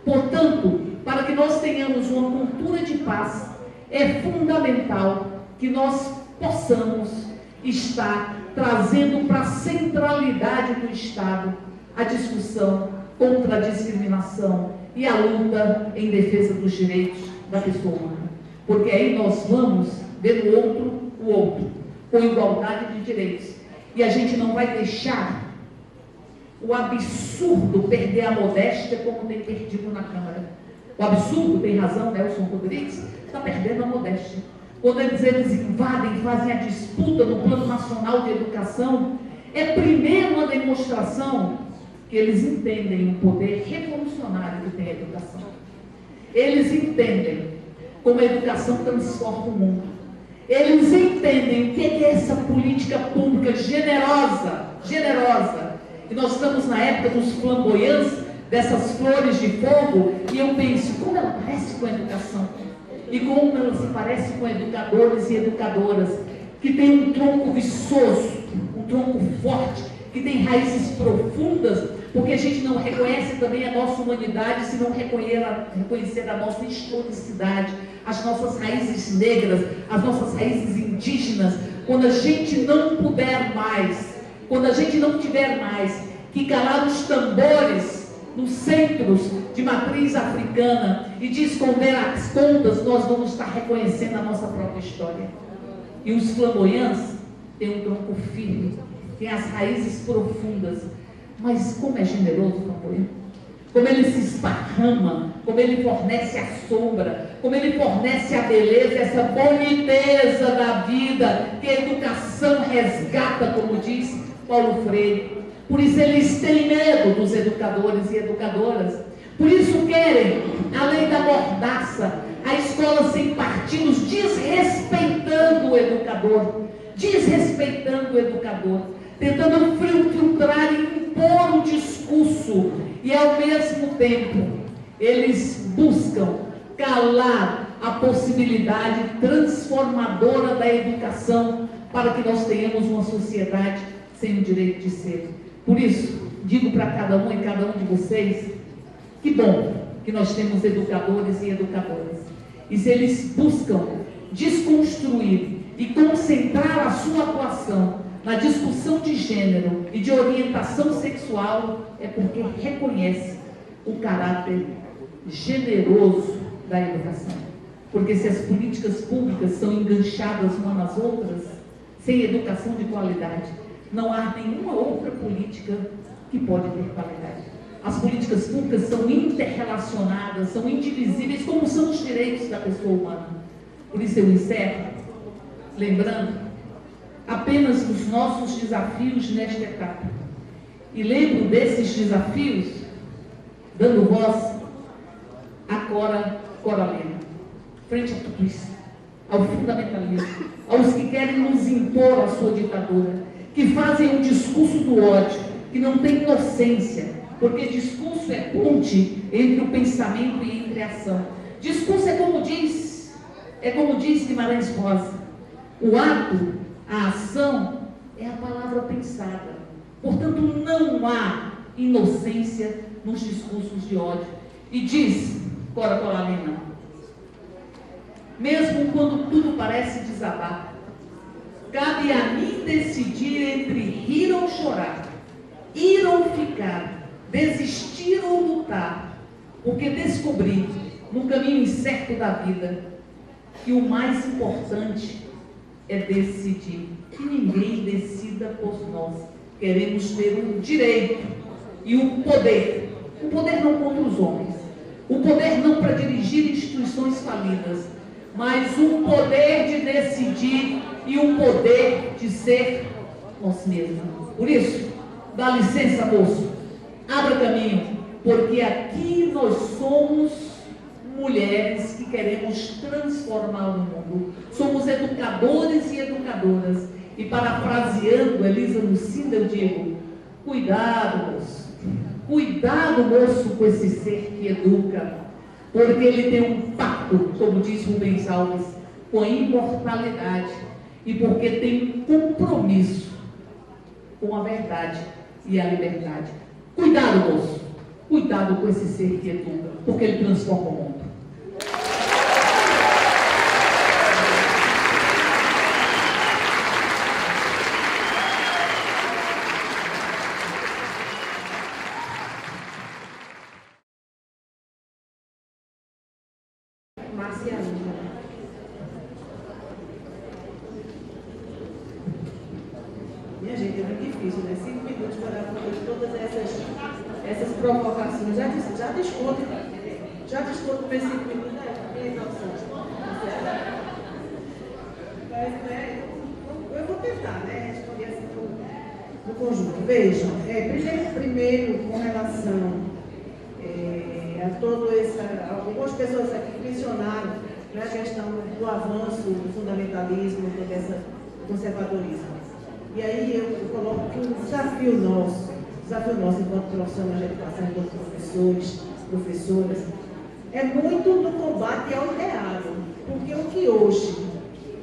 Portanto, para que nós tenhamos uma cultura de paz, é fundamental que nós possamos estar trazendo para a centralidade do Estado a discussão contra a discriminação e a luta em defesa dos direitos da pessoa humana. Porque aí nós vamos ver no outro o outro, com igualdade de direitos. E a gente não vai deixar o absurdo perder a modéstia como tem perdido na Câmara. O absurdo, tem razão, Nelson Rodrigues, está perdendo a modéstia. Quando eles invadem, fazem a disputa no Plano Nacional de Educação, é primeiro uma demonstração que eles entendem o poder revolucionário que tem a educação. Eles entendem como a educação transforma o mundo. Eles entendem o que é essa política pública generosa. E nós estamos na época dos flamboyantes, dessas flores de fogo, e eu penso, como ela parece com a educação. E como ela se parece com educadores e educadoras, que tem um tronco viçoso, um tronco forte, que tem raízes profundas, porque a gente não reconhece também a nossa humanidade se não reconhecer a nossa historicidade, as nossas raízes negras, as nossas raízes indígenas. Quando a gente não puder mais, quando a gente não tiver mais que calar os tambores nos centros de matriz africana e de esconder as contas, nós vamos estar reconhecendo a nossa própria história. E os flamboyantes têm um tronco firme, têm as raízes profundas, mas como é generoso o flamboyante, como ele se esparrama, como ele fornece a sombra, como ele fornece a beleza, essa boniteza da vida, que a educação resgata, como diz Paulo Freire. Por isso eles têm medo dos educadores e educadoras. Por isso querem, além da mordaça, a escola sem partidos, desrespeitando o educador, tentando filtrar e impor um discurso. E ao mesmo tempo, eles buscam calar a possibilidade transformadora da educação para que nós tenhamos uma sociedade sem o direito de ser. Por isso, digo para cada um e cada um de vocês, que bom que nós temos educadores e educadoras. E se eles buscam desconstruir e concentrar a sua atuação na discussão de gênero e de orientação sexual, é porque reconhece o caráter generoso da educação. Porque se as políticas públicas são enganchadas umas nas outras, sem educação de qualidade, não há nenhuma outra política que pode ter qualidade. As políticas públicas são interrelacionadas, são indivisíveis, como são os direitos da pessoa humana. Por isso eu encerro, lembrando apenas dos nossos desafios nesta etapa. E lembro desses desafios, dando voz a Coralina, frente a tudo isso, ao fundamentalismo, aos que querem nos impor a sua ditadura, que fazem um discurso do ódio, que não tem inocência, porque discurso é ponte entre o pensamento e entre a ação. Discurso é como diz Guimarães Rosa, o ato, a ação é a palavra pensada. Portanto, não há inocência nos discursos de ódio. E diz Cora Coralina, mesmo quando tudo parece desabar, cabe a mim decidir entre rir ou chorar, ir ou ficar, desistir ou lutar, porque descobri num caminho incerto da vida, que o mais importante é decidir, que ninguém decida por nós. Queremos ter o direito e o poder não contra os homens, o poder não para dirigir instituições falidas, mas o poder de decidir e o poder de ser nós mesmos. Por isso, dá licença, moço, abra caminho, porque aqui nós somos mulheres que queremos transformar o mundo. Somos educadores e educadoras. E parafraseando Elisa Lucinda, eu digo, cuidado, moço. Cuidado, moço, com esse ser que educa. Porque ele tem um pacto, como diz Rubens Alves, com a imortalidade. E porque tem um compromisso com a verdade e a liberdade. Cuidado, moço. Cuidado com esse ser que educa, porque ele transforma o mundo. Minha gente, é muito difícil, né? 5 minutos para dar conta de todas essas provocações. Já desconto para esses 5 minutos, né? Minha noção. Mas, né, eu vou tentar, né? Responder assim no conjunto. Vejam, primeiro com relação a toda essa. Algumas pessoas aqui mencionaram, né, a questão do avanço do fundamentalismo, do conservadorismo. E aí eu coloco que o desafio nosso enquanto profissionais de educação, enquanto professoras, é muito no combate ao ideário. Porque o que hoje,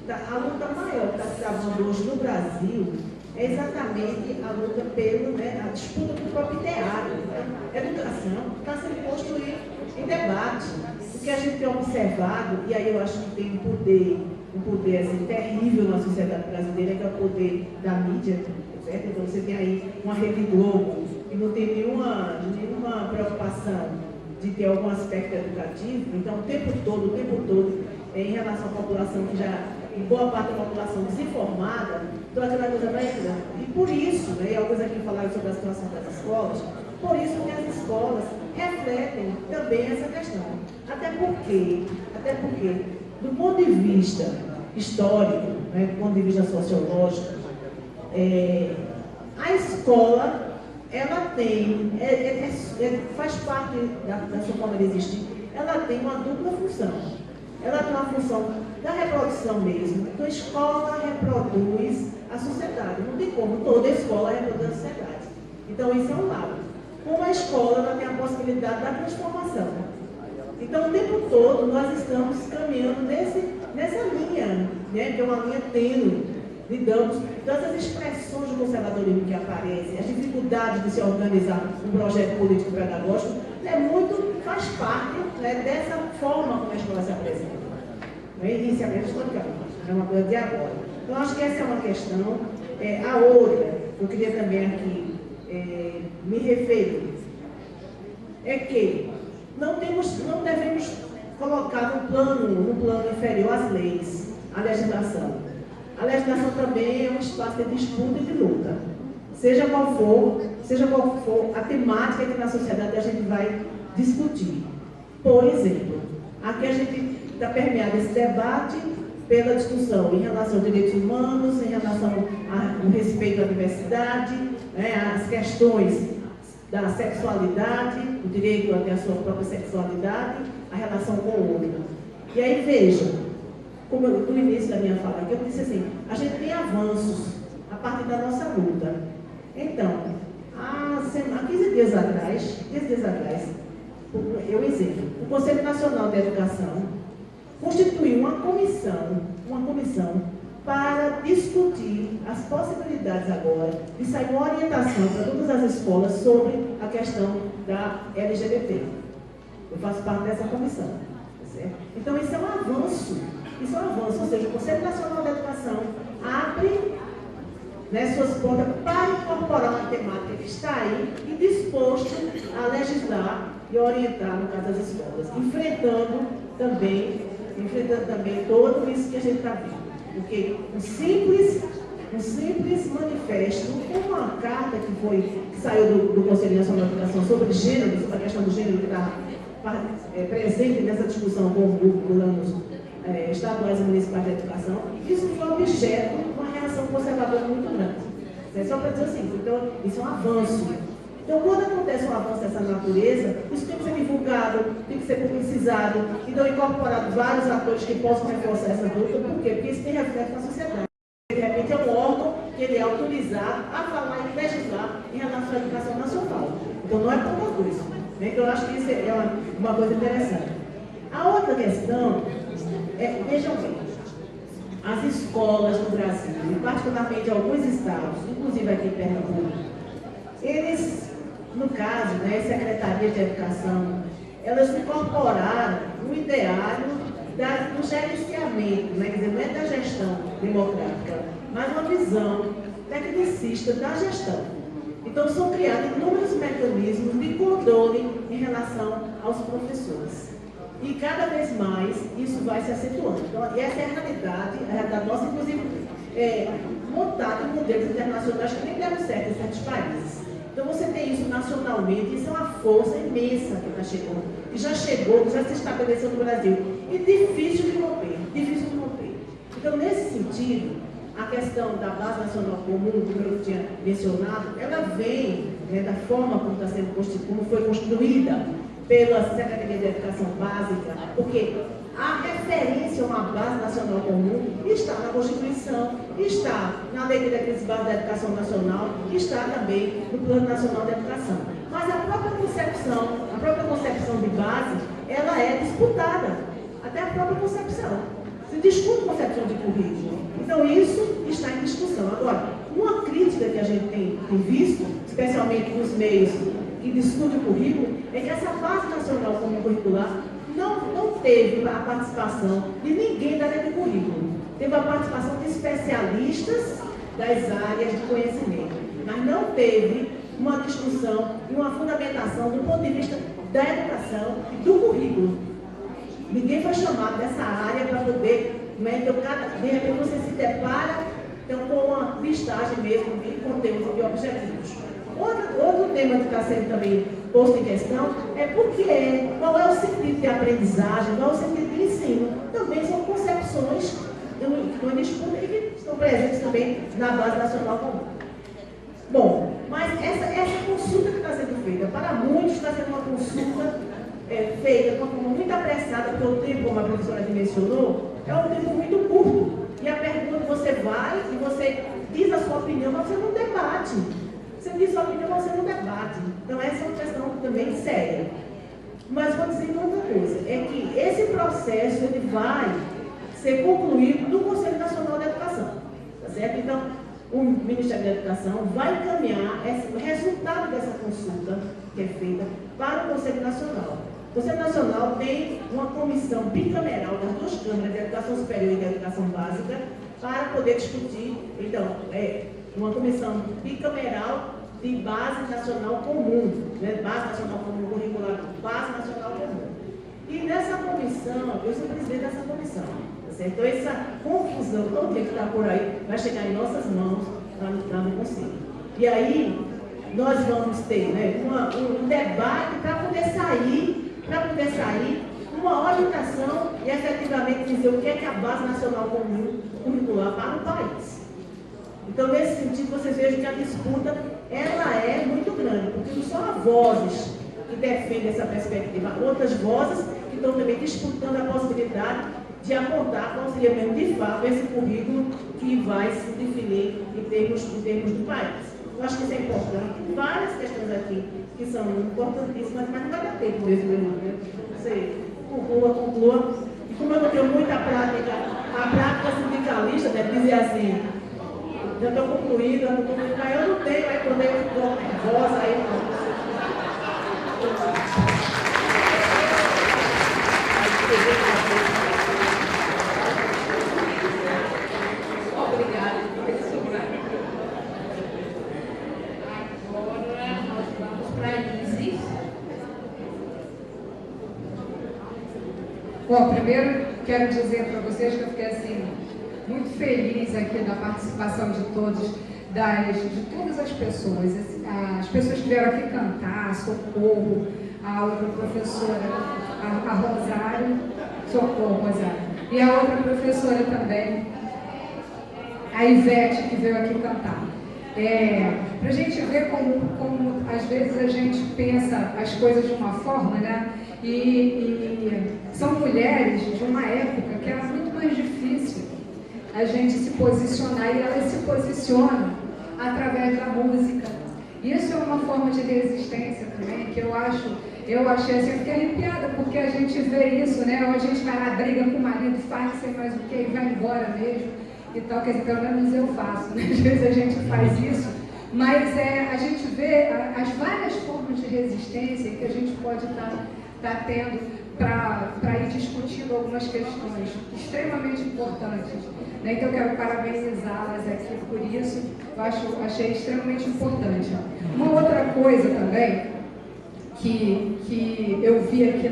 a luta maior que está se travando hoje no Brasil, é exatamente a luta a disputa do próprio ideário. A educação está sendo construída em debate. O que a gente tem observado, e aí eu acho que tem um poder assim, terrível na sociedade brasileira, que é o poder da mídia, certo? Então você tem aí uma Rede Globo, que não tem nenhuma preocupação de ter algum aspecto educativo, então o tempo todo, em relação à população que já, em boa parte da população desinformada, então aquela coisa vai entrando. E por isso, né, e alguns aqui falaram sobre a situação das escolas, por isso que as escolas refletem também essa questão. Até porque, do ponto de vista histórico, né, do ponto de vista sociológico, a escola, ela tem, faz parte da sua forma de existir, ela tem uma dupla função. Ela tem uma função da reprodução mesmo. Então a escola reproduz a sociedade. Não tem como toda escola reproduz a sociedade. Então isso é um lado. Como a escola, ela tem a possibilidade da transformação. Então, o tempo todo, nós estamos caminhando nessa linha, né, que é uma linha tênue. Lidamos com essas expressões do conservadorismo que aparecem, as dificuldades de se organizar um projeto político-pedagógico, faz parte, né, dessa forma como a escola se apresenta. E se apresenta historicamente, é uma coisa de agora. Então, acho que essa é uma questão. A outra, eu queria também aqui me referir, é que não devemos colocar no plano inferior as leis, a legislação. A legislação também é um espaço de disputa e de luta. Seja qual for a temática que na sociedade a gente vai discutir. Por exemplo, aqui a gente está permeado esse debate pela discussão em relação aos direitos humanos, em relação ao respeito à diversidade, né, as questões da sexualidade, o direito a ter a sua própria sexualidade, a relação com o outro. E aí, vejam, como no início da minha fala, que eu disse assim, a gente tem avanços a partir da nossa luta. Então, há 15 dias atrás, o Conselho Nacional de Educação constituiu uma comissão para discutir as possibilidades agora de sair uma orientação para todas as escolas sobre a questão da LGBT. Eu faço parte dessa comissão. Certo? Então, isso é um avanço. Ou seja, o Conselho Nacional de Educação abre, né, suas portas para incorporar uma temática que está aí e disposto a legislar e orientar, no caso das escolas, enfrentando também todo isso que a gente está vendo. Porque um simples manifesto, uma carta que saiu do Conselho Nacional de Educação sobre gênero, sobre a questão do gênero que está presente nessa discussão com os planos estaduais e municipais da educação, isso foi objeto de uma reação conservadora muito grande. Só para dizer assim, então, isso é um avanço. Então, quando acontece um avanço dessa natureza, isso tem que ser divulgado, tem que ser publicizado, então incorporado vários atores que possam reforçar essa luta. Por quê? Porque isso tem reflexo na sociedade. De repente, é um órgão que ele é autorizado a falar e legislar em relação à educação nacional. Então, não é pouca coisa. Né? Então, eu acho que isso é uma coisa interessante. A outra questão é, vejam bem, as escolas no Brasil, e particularmente alguns estados, inclusive aqui em Pernambuco, eles, no caso, né, Secretaria de Educação, elas incorporaram um ideário do gerenciamento, né, quer dizer, não é da gestão democrática, mas uma visão tecnicista da gestão. Então, são criados inúmeros mecanismos de controle em relação aos professores. E cada vez mais isso vai se acentuando. Então, essa é a realidade nossa, inclusive, montada em modelos internacionais que nem deram certo em certos países. Então, você tem isso nacionalmente, isso é uma força imensa que está chegando, que já chegou, que já se estabeleceu no Brasil. E difícil de romper, difícil de romper. Então, nesse sentido, a questão da Base Nacional Comum, como eu tinha mencionado, ela vem, né, da forma como está sendo como foi construída pela Secretaria de Educação Básica, porque a referência a uma Base Nacional Comum está na Constituição, está na Lei de Diretrizes Básicas da Educação Nacional, está também no Plano Nacional de Educação. Mas a própria concepção de base, ela é disputada, até a própria concepção. Se discute concepção de currículo. Então, isso está em discussão. Agora, uma crítica que a gente tem visto, especialmente nos meios que discutem o currículo, é que essa Base Nacional Comum Curricular não teve a participação de ninguém da área de currículo. Teve a participação de especialistas das áreas de conhecimento, mas não teve uma discussão e uma fundamentação do ponto de vista da educação e do currículo. Ninguém foi chamado dessa área para poder, né, então, de repente você se depara então, com uma listagem mesmo de conteúdos e objetivos. Outro tema que está sendo também posto em questão é qual é o sentido de aprendizagem, qual é o sentido de ensino. Também são concepções que estão em disputa e que estão presentes também na Base Nacional Comum. Bom, mas essa consulta que está sendo feita, para muitos está sendo uma consulta feita de uma forma muito apressada, porque o tempo, como a professora mencionou, é um tempo muito curto. E a pergunta, você vai e você diz a sua opinião, mas você não debate. Você diz a sua opinião, mas você não debate. Então, essa é uma questão também séria. Mas vou dizer outra coisa, é que esse processo ele vai ser concluído no Conselho Nacional de Educação. Tá certo? Então, o Ministério da Educação vai encaminhar o resultado dessa consulta que é feita para o Conselho Nacional. O Conselho Nacional tem uma comissão bicameral das duas câmaras de Educação Superior e de Educação Básica para poder discutir, então, uma comissão bicameral de Base Nacional Comum, né? Base Nacional Comum Curricular, Base Nacional Comum. E nessa comissão, eu sou presidente dessa comissão, tá certo? Então essa confusão toda que está por aí vai chegar em nossas mãos lá no Conselho. E aí, nós vamos ter, né, um debate para poder sair uma orientação e efetivamente dizer o que é a Base Nacional Comum Curricular para o país. Então, nesse sentido, vocês vejam que a disputa ela é muito grande, porque não são as vozes que defendem essa perspectiva, outras vozes que estão também disputando a possibilidade de apontar qual seria mesmo de fato esse currículo que vai se definir em termos do país. Eu acho que isso é importante. Várias questões aqui que são importantíssimas, mas não vai dar tempo mesmo. Você conclua. E como eu não tenho muita prática, a prática sindicalista deve dizer assim, já estou concluída, mas eu não tenho, aí quando eu dou voz, aí Obrigada, professora. Agora nós vamos para a Isis. Primeiro, quero dizer para vocês que eu fiquei assim, muito feliz aqui da participação de todos, de todas as pessoas. As pessoas que vieram aqui cantar, Socorro, a outra professora, a Rosário, Socorro, Rosário, e a outra professora também, a Ivete, que veio aqui cantar. Para a gente ver como às vezes a gente pensa as coisas de uma forma, né? E são mulheres de uma época que era muito mais difícil a gente se posicionar, e elas se posicionam através da música. Isso é uma forma de resistência também, que eu achei assim, eu fiquei arrepiada, porque a gente vê isso, né? Ou a gente vai lá, briga com o marido, faz não sei mais o que, e vai embora mesmo, e tal, quer dizer, pelo menos eu faço, né? Às vezes a gente faz isso, mas a gente vê as várias formas de resistência que a gente pode estar tendo para ir discutindo algumas questões extremamente importantes, né? Então eu quero parabenizá-las aqui por isso, eu achei extremamente importante. Uma outra coisa também que eu vi aqui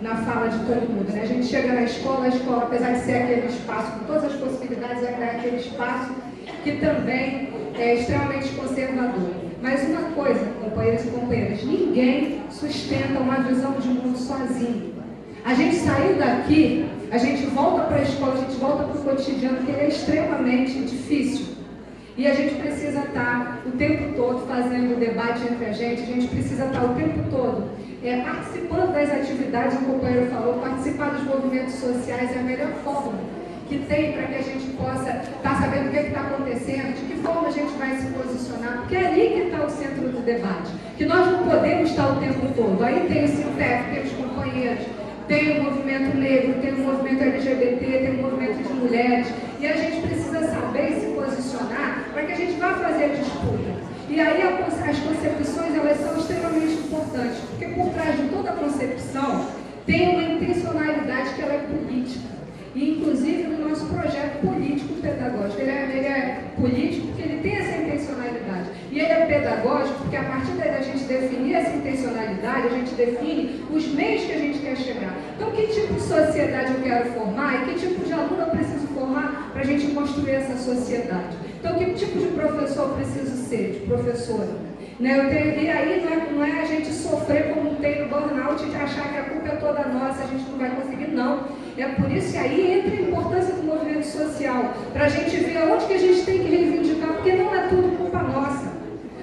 na fala de todo mundo, né? A gente chega na escola, a escola, apesar de ser aquele espaço com todas as possibilidades, é aquele espaço que também é extremamente conservador. Mas uma coisa, companheiros e companheiras, ninguém sustenta uma visão de mundo sozinho. A gente saiu daqui, a gente volta para a escola, a gente volta para o cotidiano, que ele é extremamente difícil. E a gente precisa estar o tempo todo fazendo debate entre a gente precisa estar o tempo todo participando das atividades, o companheiro falou, participar dos movimentos sociais é a melhor forma que tem para que a gente possa estar sabendo o que está acontecendo, de que forma a gente vai se posicionar, porque é ali que está o centro do debate, que nós não podemos estar o tempo todo. Aí tem o Sintef, tem os companheiros, tem o movimento negro, tem o movimento LGBT, tem o movimento de mulheres, e a gente precisa saber se posicionar para que a gente vá fazer a disputa. E aí as concepções, elas são extremamente importantes, porque por trás de toda a concepção tem uma intencionalidade que ela é política. E inclusive no nosso projeto político pedagógico, ele é político porque ele tem essa intencionalidade. E ele é pedagógico porque a partir daí da gente definir essa intencionalidade, a gente define os meios que a gente quer chegar. Então, que tipo de sociedade eu quero formar e que tipo de aluno eu preciso formar para a gente construir essa sociedade? Então, que tipo de professor eu preciso ser, de professora? Né? E aí não é a gente sofrer como tem no burnout de achar que a culpa é toda nossa, a gente não vai conseguir, não. É por isso que aí entra a importância do movimento social, para a gente ver aonde que a gente tem que reivindicar, porque não é tudo culpa nossa.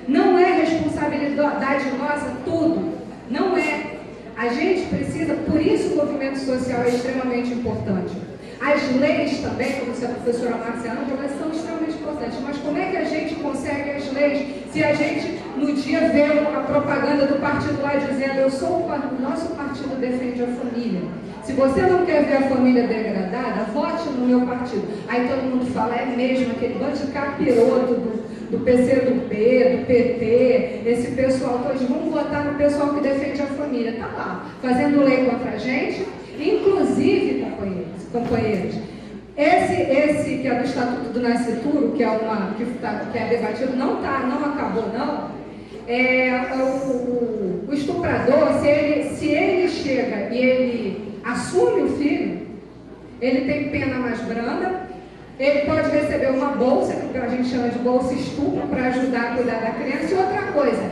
Não é responsabilidade nossa tudo. Não é. A gente precisa, por isso o movimento social é extremamente importante. As leis também, como disse a professora Marciana, elas são extremamente importantes. Mas como é que a gente consegue as leis se a gente, no dia, vê a propaganda do partido lá dizendo o nosso partido defende a família. Se você não quer ver a família degradada, vote no meu partido. Aí todo mundo fala, é mesmo, aquele bando de capiroto do PCdoB, do PT, esse pessoal, todos vão votar no pessoal que defende a família. Tá lá, fazendo lei contra a gente, inclusive, companheiros, esse que é do Estatuto do Nascituro, que é debatido, não acabou, não. O estuprador, se ele chega e ele assume o filho, ele tem pena mais branda, ele pode receber uma bolsa, que a gente chama de bolsa estupro, para ajudar a cuidar da criança. E outra coisa,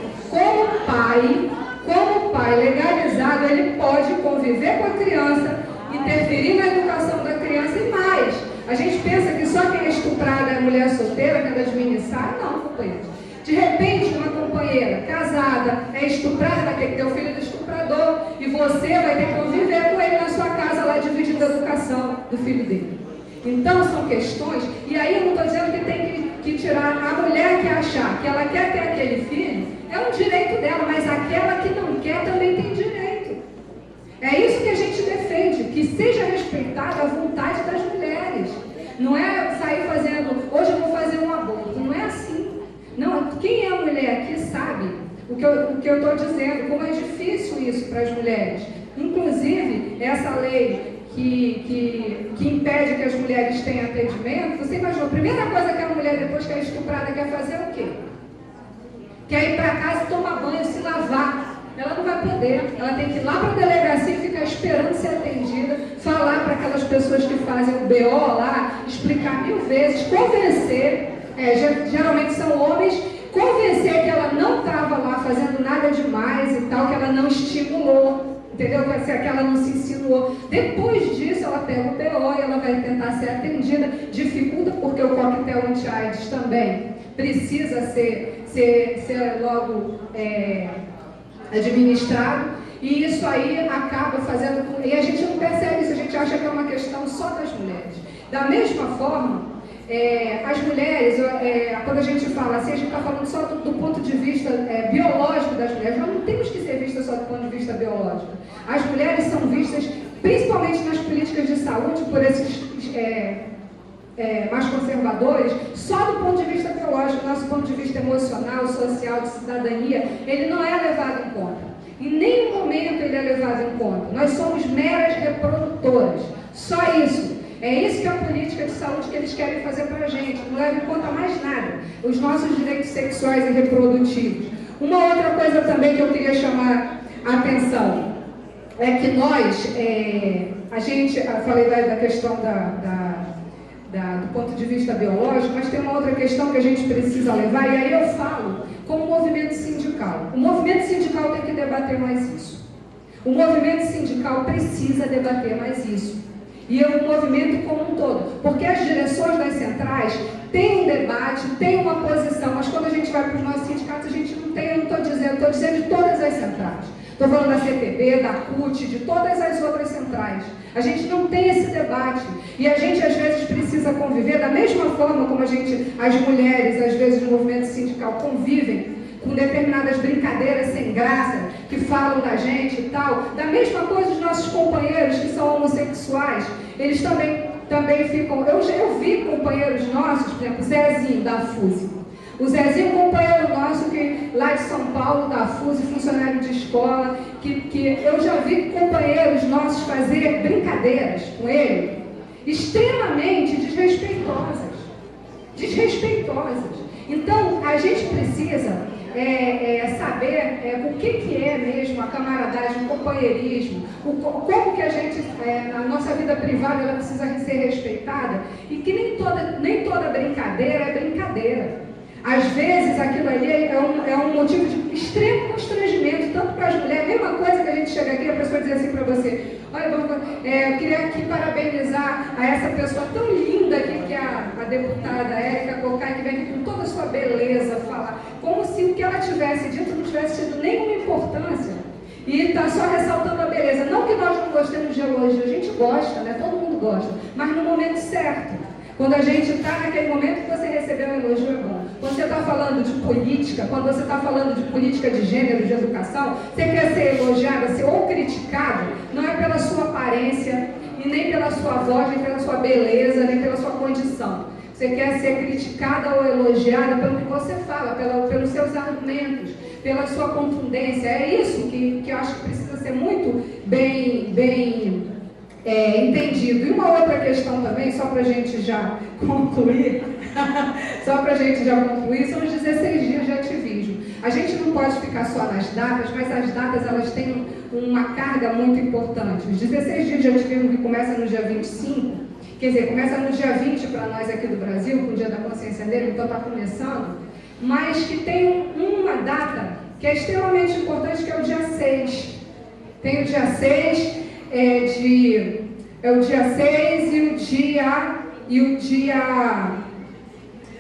como pai legalizado, ele pode conviver com a criança, interferir na educação da criança e mais. A gente pensa que só quem é estuprada é a mulher solteira, que é das minissárias. Não, companheiros. De repente, uma companheira casada é estuprada, vai ter que ter o filho do estuprador e você vai ter que conviver com ele na sua casa, lá dividindo a educação do filho dele. Então, são questões, e aí eu não estou dizendo que tem que tirar a mulher que achar que ela quer ter aquele filho, é um direito dela, mas aquela que não quer também tem direito. É isso que a gente defende, que seja respeitada a vontade das mulheres. Não é sair fazendo, hoje eu vou fazer um aborto, não é assim. Não, quem é a mulher aqui sabe o que eu estou dizendo, como é difícil isso para as mulheres. Inclusive, essa lei que impede que as mulheres tenham atendimento, você imagina, a primeira coisa que a mulher, depois que é estuprada, quer fazer é o quê? Quer ir para casa, tomar banho, se lavar. ela não vai poder. Ela tem que ir lá para a delegacia e ficar esperando ser atendida, falar para aquelas pessoas que fazem o BO lá, explicar 1000 vezes, convencer, geralmente são homens, convencer que ela não estava lá fazendo nada demais e tal, que ela não estimulou. Entendeu? Que ela não se insinuou. Depois disso, ela pega o BO e ela vai tentar ser atendida. Dificulta porque o coquetel anti-AIDS também precisa ser logo administrado. E isso aí acaba fazendo... E a gente não percebe isso, a gente acha que é uma questão só das mulheres. Da mesma forma, as mulheres, quando a gente fala assim, a gente está falando só do ponto de vista biológico das mulheres. Nós não temos que ser vistas só do ponto de vista biológico. As mulheres são vistas, principalmente nas políticas de saúde, por esses mais conservadores, só do ponto de vista biológico. Nosso ponto de vista emocional, social, de cidadania, ele não é levado em conta. Em nenhum momento ele é levado em conta. Nós somos meras reprodutoras. Só isso. É isso que é a política de saúde que eles querem fazer para a gente. Não leva em conta mais nada. Os nossos direitos sexuais e reprodutivos. Uma outra coisa também que eu queria chamar a atenção é que nós, eu falei da questão do ponto de vista biológico, mas tem uma outra questão que a gente precisa levar, e aí eu falo como movimento sindical. O movimento sindical tem que debater mais isso. O movimento sindical precisa debater mais isso. E é um movimento como um todo. Porque as direções das centrais têm um debate, têm uma posição, mas quando a gente vai para os nossos sindicatos, a gente não tem, eu não estou dizendo de todas as centrais. Estou falando da CTB, da CUT, de todas as outras centrais. A gente não tem esse debate. E a gente, às vezes, precisa conviver da mesma forma como as mulheres, às vezes, no movimento sindical, convivem com determinadas brincadeiras sem graça, que falam da gente e tal. Da mesma coisa os nossos companheiros que são homossexuais, eles também ficam... Eu vi companheiros nossos, por exemplo, Zezinho, da FUSE. O Zezinho, companheiro nosso, que lá de São Paulo, da FUSE, funcionário de escola, que eu já vi companheiros nossos fazer brincadeiras com ele, extremamente desrespeitosas. Então, a gente precisa saber o que é mesmo a camaradagem, o companheirismo, como que a gente, na nossa vida privada, ela precisa ser respeitada, e que nem toda brincadeira é brincadeira. Às vezes, aquilo ali é um motivo de extremo constrangimento, tanto para as mulheres. A mesma coisa que a gente chega aqui e a pessoa diz assim para você: olha, eu queria aqui parabenizar a essa pessoa tão linda aqui, que é a deputada Érica Cocai, que vem aqui com toda a sua beleza falar, como se o que ela tivesse dito não tivesse tido nenhuma importância. E está só ressaltando a beleza. Não que nós não gostemos de elogio, a gente gosta, né? Todo mundo gosta, mas no momento certo. Quando a gente está naquele momento que você recebeu um elogio, é bom. Quando você está falando de política, quando você está falando de política de gênero, de educação, você quer ser elogiada, ou criticado, não é pela sua aparência, e nem pela sua voz, nem pela sua beleza, nem pela sua condição. Você quer ser criticada ou elogiada pelo que você fala, pelos seus argumentos, pela sua contundência. É isso que eu acho que precisa ser muito bem entendido. E uma outra questão também, só para a gente já concluir, são os 16 dias de ativismo. A gente não pode ficar só nas datas, mas as datas elas têm uma carga muito importante. Os 16 dias de ativismo, que começa no dia 25, quer dizer, começa no dia 20 para nós aqui do Brasil, com o Dia da Consciência Negra, então está começando, mas que tem uma data que é extremamente importante, que é o dia 6. Tem o dia 6, o dia 6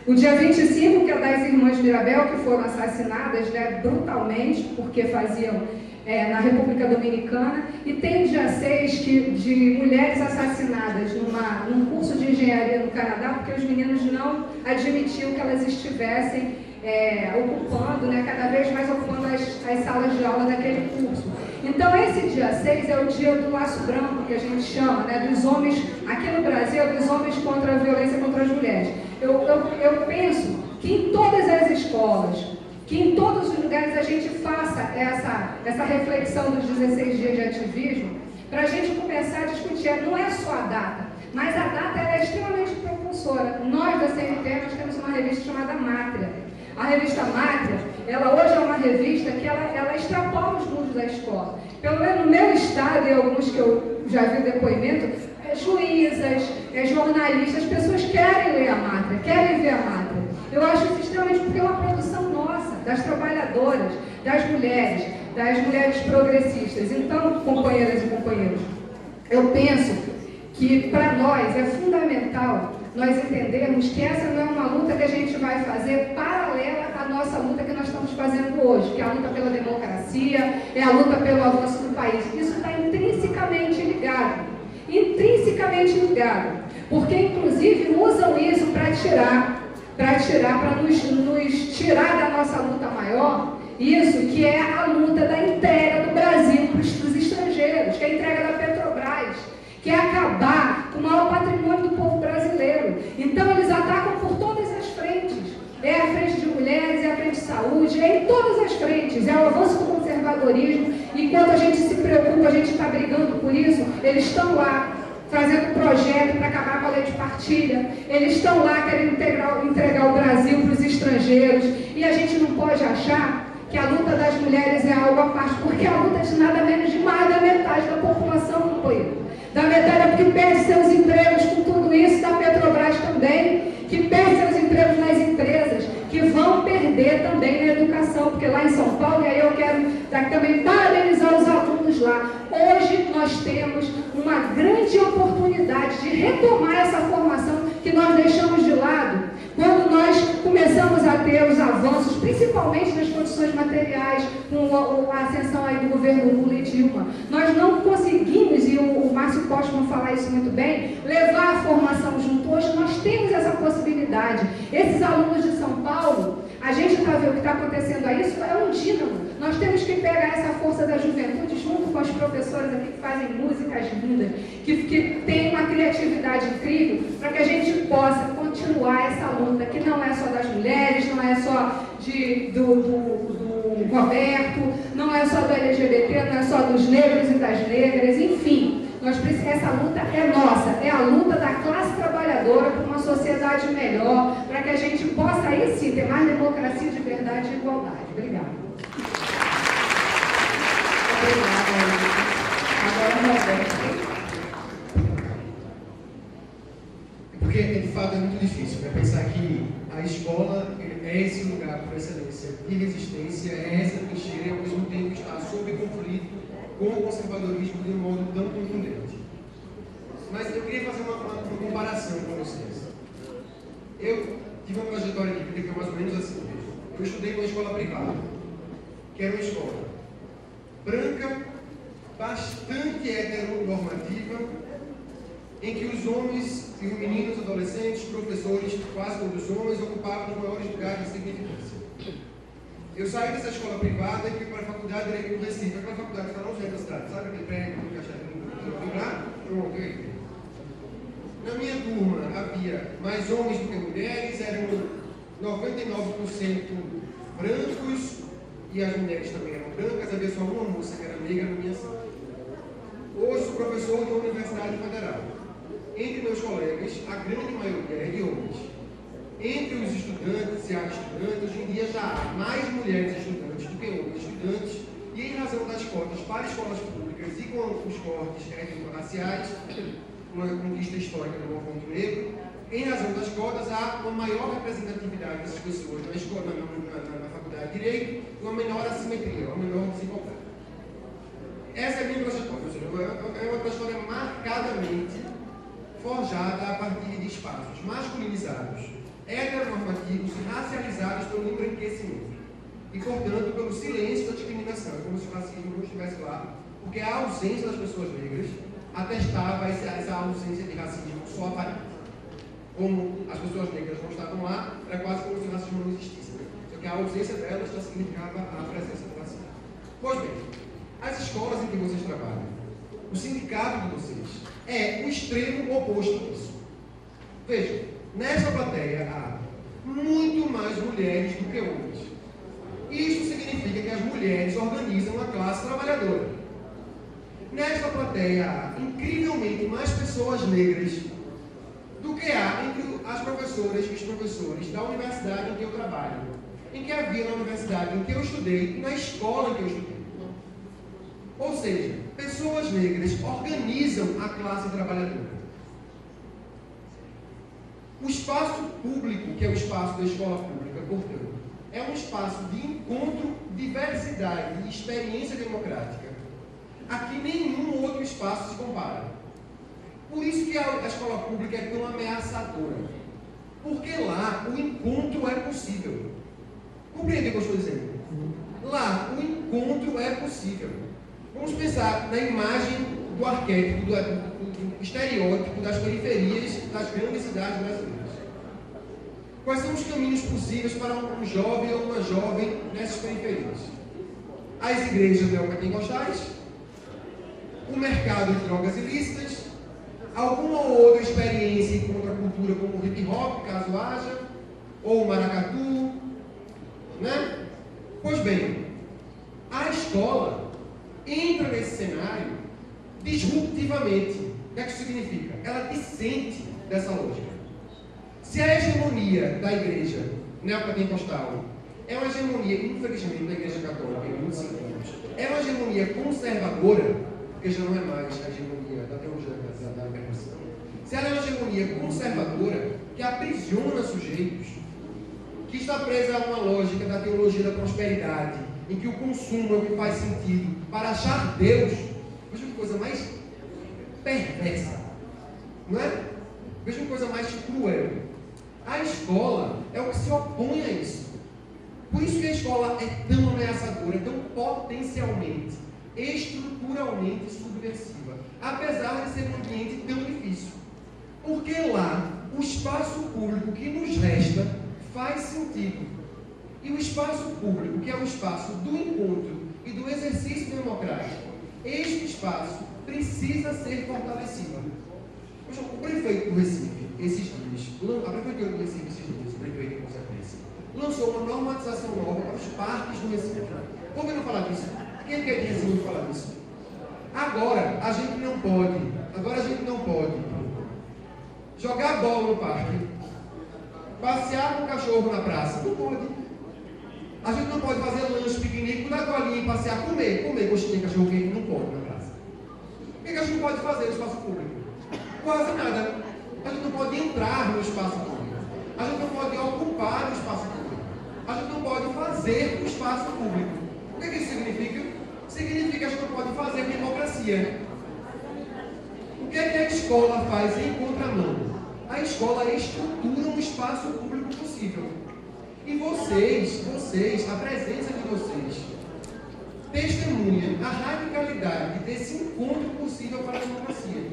o dia 25, que é das Irmãs Mirabel, que foram assassinadas, né, brutalmente, porque faziam na República Dominicana, e tem o dia 6 de mulheres assassinadas num curso de engenharia no Canadá, porque os meninos não admitiam que elas estivessem ocupando, né, cada vez mais ocupando as salas de aula daquele curso. Então, esse dia 6 é o dia do laço branco, que a gente chama, né, dos homens, aqui no Brasil, dos homens contra a violência contra as mulheres. Eu penso que em todas as escolas, que em todos os lugares a gente faça essa reflexão dos 16 dias de ativismo, para a gente começar a discutir. Não é só a data, mas a data ela é extremamente propulsora. Nós da CNT, nós temos uma revista chamada Mátria. A revista Mátria, ela hoje é uma revista que ela extrapola os mundos da escola. Pelo menos no meu estado, e alguns que eu já vi depoimento, juízas, jornalistas, as pessoas querem ler a Mátria, querem ver a Mátria. Eu acho isso extremamente porque é uma produção nossa, das trabalhadoras, das mulheres progressistas. Então, companheiras e companheiros, eu penso que para nós é fundamental nós entendermos que essa não é uma luta que a gente vai fazer paralela à nossa luta que nós estamos fazendo hoje, que é a luta pela democracia, é a luta pelo avanço do país. Isso está intrinsecamente ligado, porque inclusive usam isso para nos tirar da nossa luta maior, isso que é a luta da entrega do Brasil para os estrangeiros, que é a entrega da Petrobras, que é acabar com o maior patrimônio do povo brasileiro. Então eles atacam por todas as frentes. É a frente de mulheres, é a frente de saúde, é em todas as frentes, é o avanço do conservadorismo. E quando a gente se preocupa, a gente está brigando por isso, eles estão lá fazendo projeto para acabar com a lei de partilha, eles estão lá querendo entregar o Brasil para os estrangeiros, e a gente não pode achar que a luta das mulheres é algo à parte, porque a luta é de nada menos de mais da metade da população do país. Da metade é porque perde seus empregos com tudo isso, da Petrobras também, que perde seus empregos nas empresas, que vão perder também na educação, porque lá em São Paulo, e aí eu quero também parabenizar os alunos lá, hoje nós temos uma grande oportunidade de retomar essa formação que nós deixamos de lado, quando nós começamos a ter os avanços, principalmente nas condições materiais, com a ascensão aí do governo Lula e Dilma. Nós não conseguimos, e o Márcio Postman fala isso muito bem, levar a formação junto. Hoje nós temos essa possibilidade. Esses alunos de São Paulo, a gente está vendo o que está acontecendo aí, isso é um dínamo. Nós temos que pegar essa força da juventude junto com as professoras aqui que fazem músicas lindas, que têm uma criatividade incrível, para que a gente possa continuar essa luta, que não é só das mulheres, não é só do Roberto, não é só do LGBT, não é só dos negros e das negras, enfim. Essa luta é nossa, é a luta da classe trabalhadora por uma sociedade melhor, para que a gente possa aí sim ter mais democracia de verdade e igualdade. Obrigada. Obrigada, agora Roberto. Porque, de fato, é muito difícil, né? Pensar que a escola é esse lugar por excelência de resistência, é essa trincheira e, ao mesmo tempo, está sob conflito com o conservadorismo de um modo tão contundente. Mas eu queria fazer uma comparação com vocês. Eu tive uma trajetória de vida que foi mais ou menos assim. Eu estudei numa escola privada, que era uma escola branca, bastante heteronormativa, em que os homens e os meninos, adolescentes, professores, quase todos os homens, ocupavam os maiores lugares de significância. Eu saí dessa escola privada e fui para a faculdade de Direito do Recife, aquela faculdade que está no centro da cidade, sabe aquele prédio que fica achado? Pronto, eu entrei. Na minha turma havia mais homens do que mulheres, eram 99% brancos, e as mulheres também eram brancas, havia só uma moça que era negra na minha sala. Hoje sou professor de uma universidade federal. Entre meus colegas, a grande maioria é de homens. Entre os estudantes e as estudantes, hoje em dia já há mais mulheres estudantes do que homens estudantes, e em razão das cotas para escolas públicas e com os cortes étnico-raciais, uma conquista histórica do movimento negro, em razão das cotas há uma maior representatividade dessas pessoas na escola, na faculdade de Direito, e uma menor assimetria, uma menor desigualdade. Essa é a minha trajetória, ou seja, é uma trajetória marcadamente forjada a partir de espaços masculinizados, heteronormativos e racializados pelo embranquecimento. E, portanto, pelo silêncio da discriminação, como se o racismo não estivesse lá, porque a ausência das pessoas negras atestava essa ausência de racismo só aparente. Como as pessoas negras não estavam lá, era quase como se o racismo não existisse. Né? Só que a ausência delas já significava a presença do racismo. Pois bem, as escolas em que vocês trabalham, o sindicato de vocês, é o extremo oposto disso. Vejam, nessa plateia há muito mais mulheres do que homens. Isso significa que as mulheres organizam a classe trabalhadora. Nesta plateia há incrivelmente mais pessoas negras do que há entre as professoras e os professores da universidade em que eu trabalho. em que havia na universidade em que eu estudei e na escola em que eu estudei. Ou seja, pessoas negras organizam a classe trabalhadora. O espaço público, que é o espaço da escola pública, portanto, é um espaço de encontro, diversidade e experiência democrática. Aqui nenhum outro espaço se compara. Por isso que a escola pública é tão ameaçadora. Porque lá o encontro é possível. Compreende o que eu estou dizendo? Lá o encontro é possível. Vamos pensar na imagem do arquétipo, do estereótipo das periferias das grandes cidades brasileiras. Quais são os caminhos possíveis para um jovem ou uma jovem nessas periferias? As igrejas neopentecostais, o mercado de drogas ilícitas, alguma outra experiência em contracultura como o hip hop, caso haja, ou o maracatu, né? Pois bem, a escola entra nesse cenário disruptivamente. O que é que isso significa? Ela dissente dessa lógica. Se a hegemonia da igreja neopentecostal é uma hegemonia, infelizmente, da igreja católica em muitos sentidos, é uma hegemonia conservadora, porque já não é mais a hegemonia da teologia da libertação. Se ela é uma hegemonia conservadora, que aprisiona sujeitos, que está presa a uma lógica da teologia da prosperidade, em que o consumo é o que faz sentido para achar Deus, veja que coisa mais perversa, não é? Veja que coisa mais cruel. A escola é o que se opõe a isso. Por isso que a escola é tão ameaçadora, tão potencialmente, estruturalmente subversiva, apesar de ser um ambiente tão difícil. Porque lá, o espaço público que nos resta faz sentido. E o espaço público, que é o espaço do encontro e do exercício democrático, este espaço precisa ser fortalecido. O prefeito do Recife, esses dias, a prefeitura do Recife, esses dias, o prefeito em consequência, lançou uma normatização nova para os parques do Recife. Por que não falar disso? Quem quer dizer de falar disso? Agora a gente não pode jogar bola no parque, passear com o cachorro na praça, não pode. A gente não pode fazer lanche, piquenique, dar colinha e passear, comer coxinha, cachorro quente, não pode na praça. O que a gente pode fazer no espaço público? Quase nada. A gente não pode entrar no espaço público. A gente não pode ocupar o espaço público. A gente não pode fazer o espaço público. O que isso significa? Significa que a gente não pode fazer democracia. O que a escola faz em contramão? A escola estrutura um espaço público possível. E vocês, a presença de vocês, testemunham a radicalidade desse encontro possível para a democracia.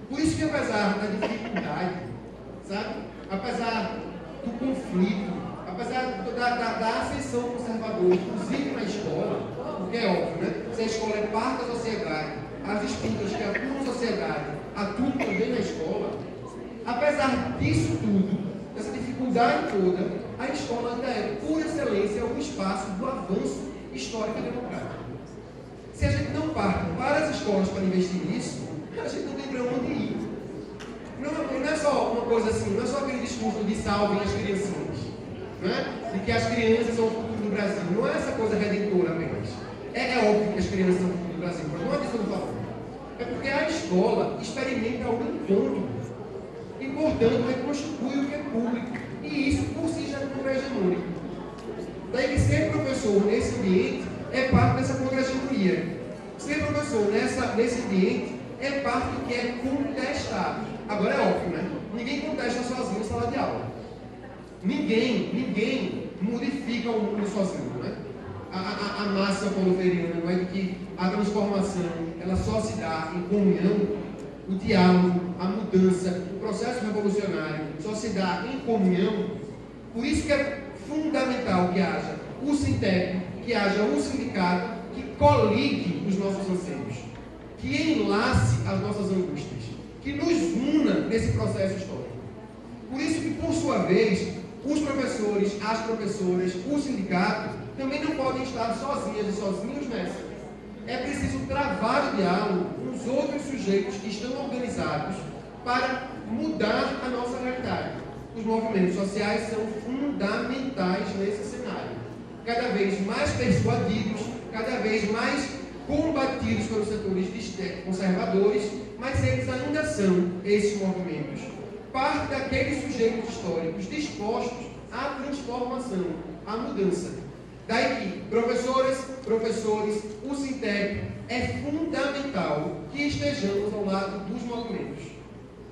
Por isso que, apesar da dificuldade, sabe? Apesar do conflito, apesar da ascensão conservadora, inclusive na escola, porque é óbvio, né? Se a escola é parte da sociedade, as disputas que atuam na sociedade atuam também na escola, apesar disso tudo, dessa dificuldade toda, a escola ainda é, por excelência, um espaço do avanço histórico e democrático. Se a gente não parte para as escolas para investir nisso, a gente não tem para onde ir. Não é só uma coisa assim, não é só aquele discurso de salvem as criancinhas, né? De que as crianças são o futuro do Brasil. Não é essa coisa redentora apenas. É óbvio que as crianças são o futuro do Brasil, mas não é disso que eu estou falando. É porque a escola experimenta o encontro e, portanto, reconstitui o que é público. E isso, por si, já é contra-hegemônico. Daí que ser professor nesse ambiente é parte dessa contra-hegemonia. Ser professor nesse ambiente é parte do que é contestado. Agora é óbvio, né? Ninguém contesta sozinho em sala de aula. Ninguém modifica o mundo sozinho, né? A massa poliferiana, não é de que a transformação, ela só se dá em comunhão, o diálogo, a mudança, o processo revolucionário só se dá em comunhão. Por isso que é fundamental que haja o sintético, que haja o sindicato, que coligue os nossos anseios, que enlace as nossas angústias, que nos una nesse processo histórico. Por isso que, por sua vez, os professores, as professoras, o sindicato, também não podem estar sozinhas e sozinhos nessa. É preciso travar o diálogo com os outros sujeitos que estão organizados para mudar a nossa realidade. os movimentos sociais são fundamentais nesse cenário. Cada vez mais persuadidos, cada vez mais combatidos pelos setores conservadores, mas eles ainda são, esses movimentos, parte daqueles sujeitos históricos dispostos à transformação, à mudança. Daí que, professoras, professores, o Sintec, é fundamental que estejamos ao lado dos movimentos.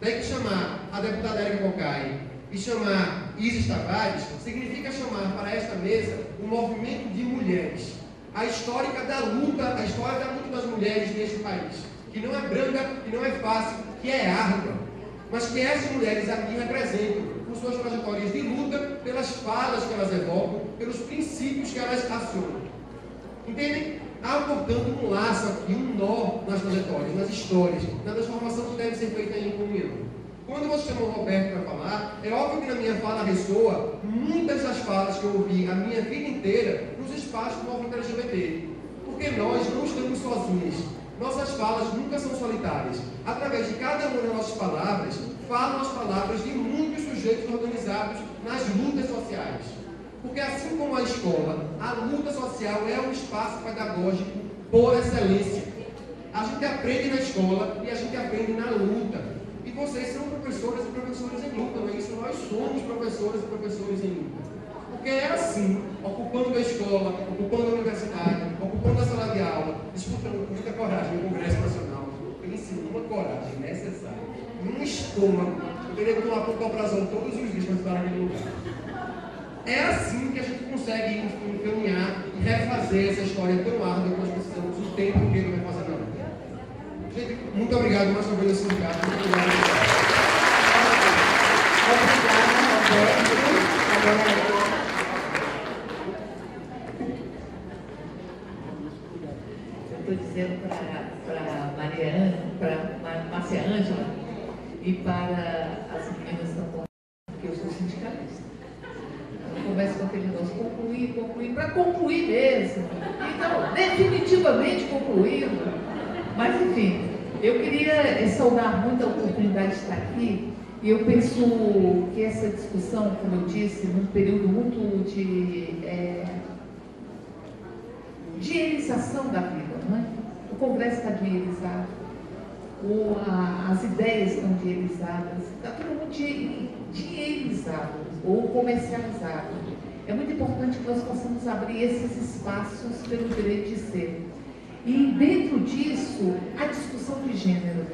Daí que chamar a deputada Érica Cocai e chamar Isis Tavares significa chamar para esta mesa o movimento de mulheres, a história da luta das mulheres neste país, que não é branca, que não é fácil, que é árdua, mas que essas mulheres aqui representam por suas trajetórias de luta, pelas falas que elas evocam, pelos princípios que elas acionam. Entendem? Há, portanto, um laço aqui, um nó nas trajetórias, nas histórias, na transformação que deve ser feita em comunhão. Quando você chamou o Roberto para falar, é óbvio que na minha fala ressoa muitas das falas que eu ouvi a minha vida inteira nos espaços do movimento LGBT. Porque nós não estamos sozinhos. Nossas falas nunca são solitárias. Através de cada uma das nossas palavras, falam as palavras de muitos sujeitos organizados nas lutas sociais. Porque assim como a escola, a luta social é um espaço pedagógico por excelência. A gente aprende na escola e a gente aprende na luta. E vocês são professoras e professores em luta, não é isso? Nós somos professoras e professores em luta. Porque é assim, ocupando a escola, ocupando a universidade, ocupando a sala de aula, disputando com muita coragem no Congresso Nacional. Pense numa coragem necessária, num estômago. Eu teria que tomar pantoprazol todos os dias para estar naquele lugar. É assim que a gente consegue encaminhar e refazer essa história tão árdua que nós precisamos o tempo inteiro refazer na luta. Gente, muito obrigado mais uma vez ao sindicato. Muito obrigado. Eu estou dizendo para Márcia Ângela e para as meninas que estão contando que eu sou sindicalista. Eu começo com aquele negócio, concluir, para concluir mesmo. Então, definitivamente concluindo. Mas, enfim, eu queria saudar muito a oportunidade de estar aqui. E eu penso que essa discussão, como eu disse, num período muito de dierização da vida, não é? O Congresso está dierizado, as ideias estão dierizadas, está todo mundo dierizado ou comercializado. É muito importante que nós possamos abrir esses espaços pelo direito de ser. E dentro disso, a discussão de gênero.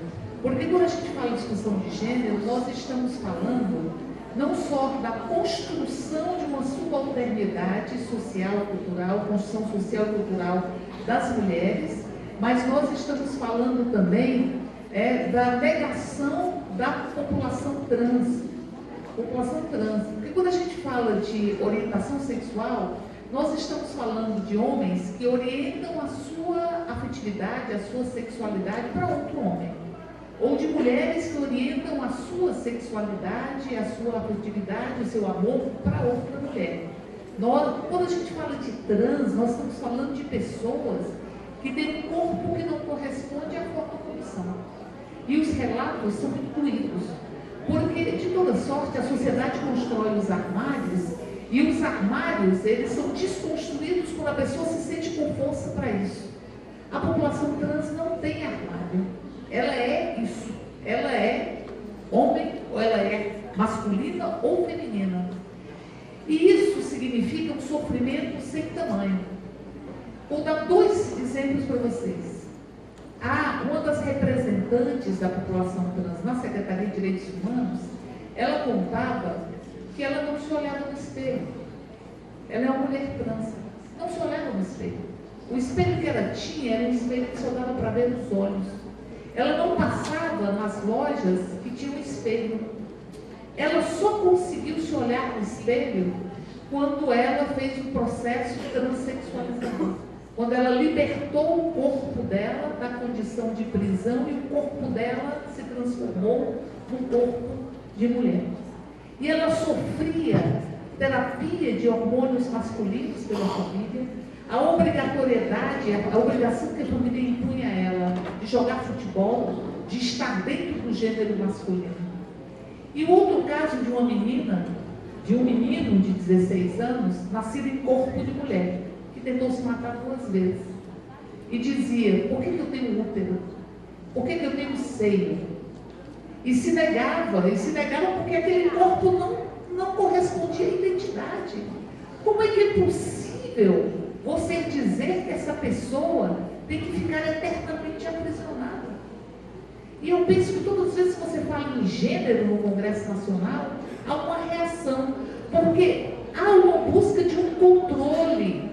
Porque quando a gente fala em discussão de gênero, nós estamos falando não só da construção de uma subalternidade social, cultural, construção social e cultural das mulheres, mas nós estamos falando também da negação da população trans. Porque quando a gente fala de orientação sexual, nós estamos falando de homens que orientam a sua afetividade, a sua sexualidade para outro homem. Ou de mulheres que orientam a sua sexualidade, a sua afetividade, o seu amor para outra mulher. Quando a gente fala de trans, nós estamos falando de pessoas que têm um corpo que não corresponde à fotocondição. E os relatos são incluídos. Porque, de toda sorte, a sociedade constrói os armários e os armários, eles são desconstruídos quando a pessoa se sente com força para isso. A população trans não tem armário. Ela é isso. Ela é homem, ou ela é masculina ou feminina. E isso significa um sofrimento sem tamanho. Vou dar 2 exemplos para vocês. Uma das representantes da população trans na Secretaria de Direitos Humanos, ela contava que ela não se olhava no espelho. Ela é uma mulher trans, não se olhava no espelho. O espelho que ela tinha era um espelho que só dava para ver os olhos. Ela não passava nas lojas que tinham espelho. Ela só conseguiu se olhar no espelho quando ela fez o processo de transexualização. Quando ela libertou o corpo dela da condição de prisão e o corpo dela se transformou num corpo de mulher. E ela sofria terapia de hormônios masculinos pela família, a obrigatoriedade, a obrigação que a família impunha a ela de jogar futebol, de estar dentro do gênero masculino. E outro caso de uma menina, de um menino de 16 anos, nascido em corpo de mulher, que tentou se matar 2 vezes. E dizia, por que eu tenho útero? Por que eu tenho seio? E se negava porque aquele corpo não correspondia à identidade. Como é que é possível você dizer que essa pessoa tem que ficar eternamente aprisionada? E eu penso que todas as vezes que você fala em gênero no Congresso Nacional, há uma reação, porque há uma busca de um controle.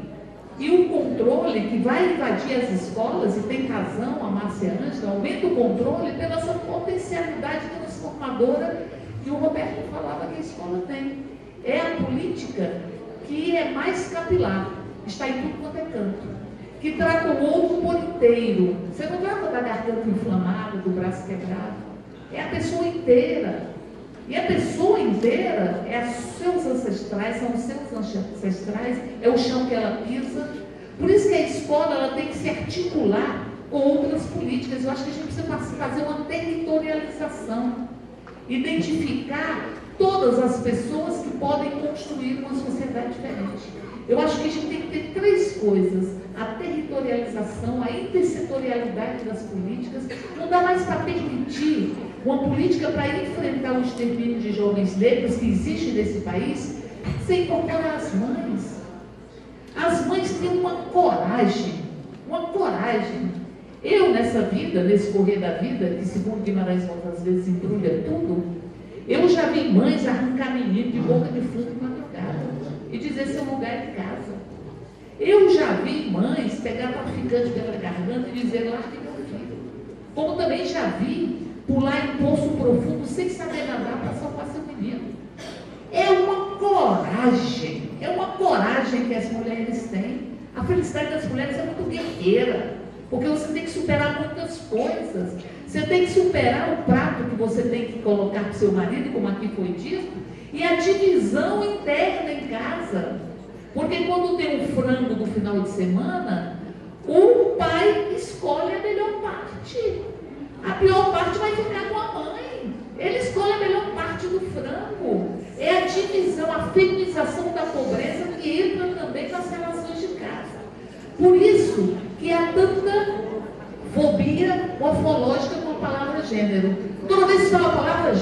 E um controle que vai invadir as escolas, e tem razão a Márcia Ângela, aumenta o controle pela essa potencialidade transformadora que o Roberto falava que a escola tem. É a política que é mais capilar, está em tudo quanto é canto, que trata o outro por inteiro. Você não trata da garganta inflamada, do braço quebrado, é a pessoa inteira. E a pessoa inteira é os seus ancestrais, são os seus ancestrais, é o chão que ela pisa. Por isso que a escola ela tem que se articular com outras políticas. Eu acho que a gente precisa fazer uma territorialização, identificar todas as pessoas que podem construir uma sociedade diferente. Eu acho que a gente tem que ter 3 coisas: a territorialização, a intersetorialidade das políticas. Não dá mais para permitir uma política para enfrentar o extermínio de jovens negros que existe nesse país sem incorporar as mães. As mães têm uma coragem. Eu, nessa vida, nesse correr da vida, que segundo Guimarães muitas vezes embrulha tudo, eu já vi mães arrancar menino de boca de fundo de madrugada e dizer seu lugar é de casa. Eu já vi mães pegar traficante pela garganta e dizer largue meu filho. Como também já vi pular em poço profundo sem saber nadar para salvar seu menino. É uma coragem que as mulheres têm. A felicidade das mulheres é muito guerreira, porque você tem que superar muitas coisas. Você tem que superar o prato que você tem que colocar para o seu marido, como aqui foi dito, e a divisão interna em casa. Porque quando tem um frango no final de semana, o pai escolhe a melhor parte. A pior parte vai ficar com a mãe. Ele escolhe a melhor parte do frango. É a divisão, a feminização da pobreza que entra também nas relações de casa. Por isso que há tanta fobia morfológica com a palavra gênero. Toda vez que fala a palavra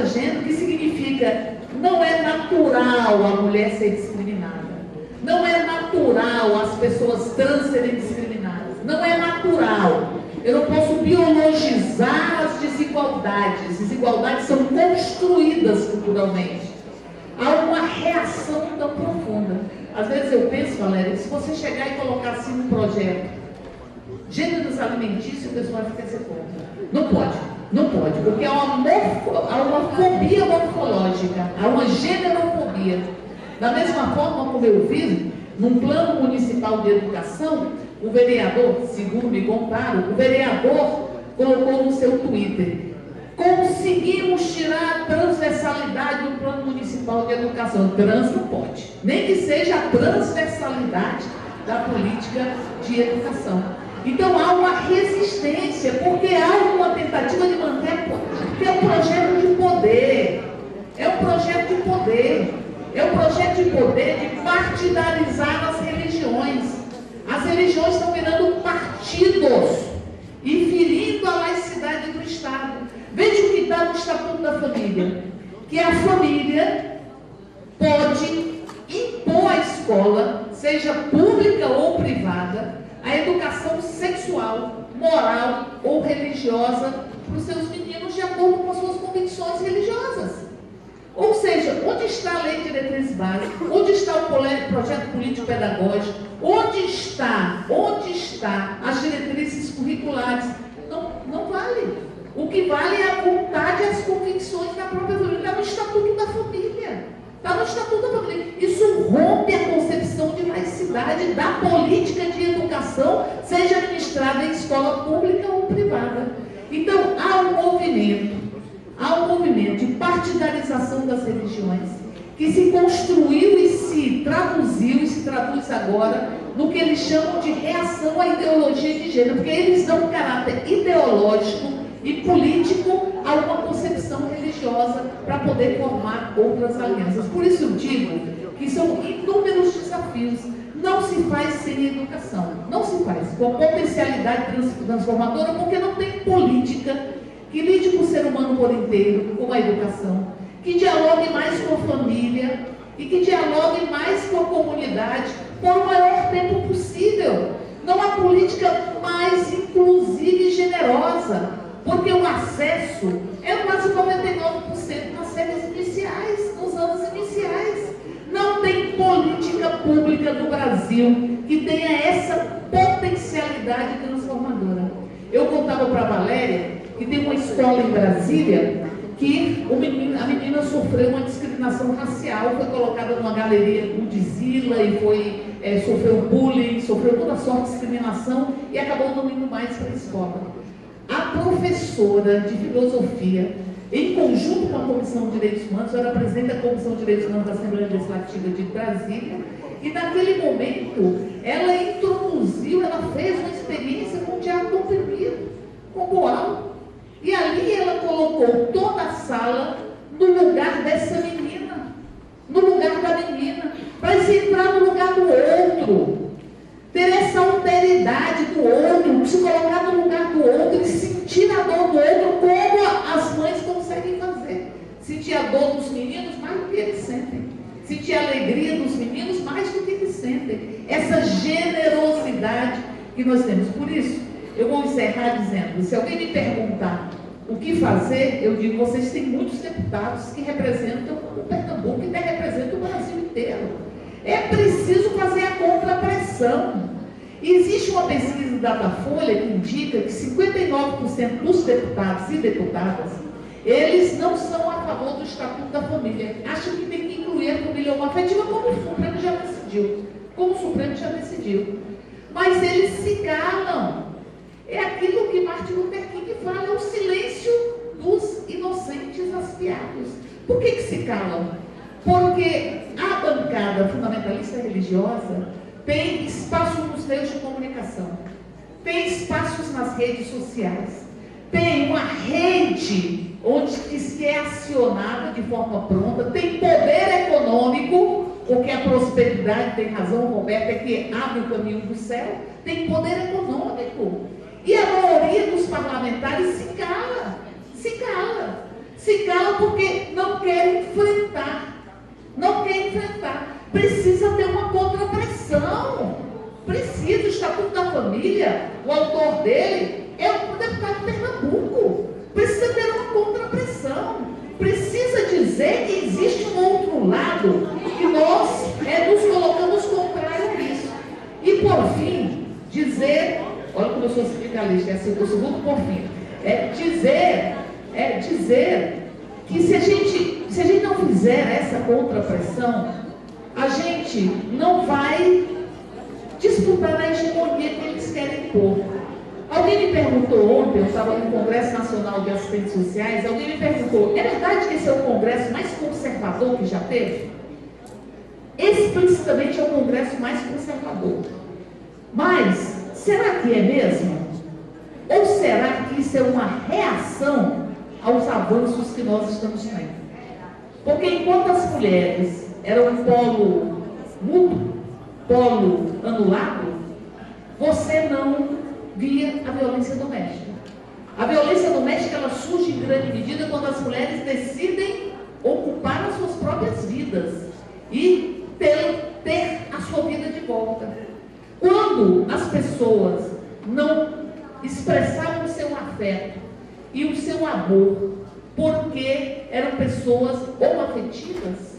gênero, que significa não é natural a mulher ser discriminada. Não é natural as pessoas trans serem discriminadas. Não é natural. Eu não posso biologizar as desigualdades. Desigualdades são construídas culturalmente. Há uma reação tão profunda. Às vezes eu penso, Valéria, se você chegar e colocar assim no projeto gêneros alimentícios, o pessoal vai ser contra. Não pode, porque há uma fobia morfológica, há uma generofobia. Da mesma forma como eu vi, num plano municipal de educação, o vereador, segundo me contaram, o vereador colocou no seu Twitter: conseguimos tirar a transversalidade do plano municipal de educação. Trans não pode, nem que seja a transversalidade da política de educação. Então há uma resistência, porque há uma tentativa de manter, que é um projeto de poder. É um projeto de poder. É um projeto de poder de partidarizar as religiões. As religiões estão virando partidos e ferindo a laicidade do Estado. Veja o que está no Estatuto da Família, que a família pode impor à escola, seja pública ou privada, a educação sexual, moral ou religiosa para os seus meninos de acordo com as suas convicções religiosas. Ou seja, onde está a lei de diretriz básica? Onde está o projeto político-pedagógico? Onde está as diretrizes curriculares? Não vale. O que vale é a vontade e as convicções da própria família. Está no Estatuto da Família. Está no Estatuto da Família. Isso rompe a concepção de laicidade da política de educação, seja administrada em escola pública ou privada. Então, há um movimento de partidarização das religiões, que se construiu e se traduziu e se traduz agora no que eles chamam de reação à ideologia de gênero, porque eles dão um caráter ideológico e político a uma concepção religiosa para poder formar outras alianças. Por isso eu digo que são inúmeros desafios. Não se faz sem educação, não se faz com potencialidade transformadora, porque não tem política que lide com o ser humano por inteiro, com a educação, que dialogue mais com a família e que dialogue mais com a comunidade por o maior tempo possível. Não há política mais inclusiva e generosa, porque o acesso é quase 99% nas séries iniciais, nos anos iniciais. Não tem política pública no Brasil que tenha essa potencialidade transformadora. Eu contava para a Valéria que tem uma escola em Brasília que a menina sofreu uma discriminação racial, foi colocada numa galeria do Godzilla e sofreu bullying, sofreu toda sorte de discriminação e acabou não indo mais para a escola. A professora de filosofia, em conjunto com a Comissão de Direitos Humanos, eu era presidente da Comissão de Direitos Humanos da Assembleia Legislativa de Brasília, e naquele momento ela introduziu, ela fez uma experiência com o teatro comprimido, com Boal. E ali ela colocou toda a sala no lugar dessa menina, no lugar da menina, para se entrar no lugar do outro, ter essa alteridade do outro, se colocar no lugar do outro e sentir a dor do outro, como as mães conseguem fazer. Sentir a dor dos meninos mais do que eles sentem. Sentir a alegria dos meninos mais do que eles sentem. Essa generosidade que nós temos. Por isso, eu vou encerrar dizendo, se alguém me perguntar o que fazer, eu digo, vocês têm muitos deputados que representam o Pernambuco e representam o Brasil inteiro. É preciso fazer a contrapressão. Existe uma pesquisa da Datafolha que indica que 59% dos deputados e deputadas, eles não são a favor do Estatuto da Família. Acham que tem que incluir a família homoafetiva, como o Supremo já decidiu. Mas eles se calam. É aquilo que Martin Luther King fala, é o silêncio dos inocentes hasteados. Por que se calam? Porque a bancada fundamentalista religiosa tem espaço nos meios de comunicação, tem espaços nas redes sociais, tem uma rede onde que se é acionada de forma pronta, tem poder econômico, porque a prosperidade, tem razão, Roberto, é que abre o caminho do céu, tem poder econômico. E a maioria dos parlamentares se cala porque não quer enfrentar. Precisa ter uma contrapressão. Precisa. O Estatuto da Família, o autor dele é o deputado de Pernambuco. Precisa ter uma contrapressão. Precisa dizer que existe um outro lado que nós nos colocamos contrário a isso. E por fim, dizer, olha como eu sou sindicalista, é assim, o segundo por fim, dizer que se a gente não fizer essa contrapressão, a gente não vai disputar a hegemonia que eles querem pôr. Alguém me perguntou ontem, eu estava no Congresso Nacional de Assistentes Sociais, alguém me perguntou, é verdade que esse é o congresso mais conservador que já teve? Explicitamente é o congresso mais conservador. Mas, será que é mesmo? Ou será que isso é uma reação aos avanços que nós estamos tendo? Porque enquanto as mulheres eram um polo mudo, polo anulado, você não via a violência doméstica. A violência doméstica, ela surge em grande medida quando as mulheres decidem ocupar as suas próprias vidas e ter a sua vida de volta. Quando as pessoas não expressavam o seu afeto e o seu amor, porque eram pessoas homoafetivas,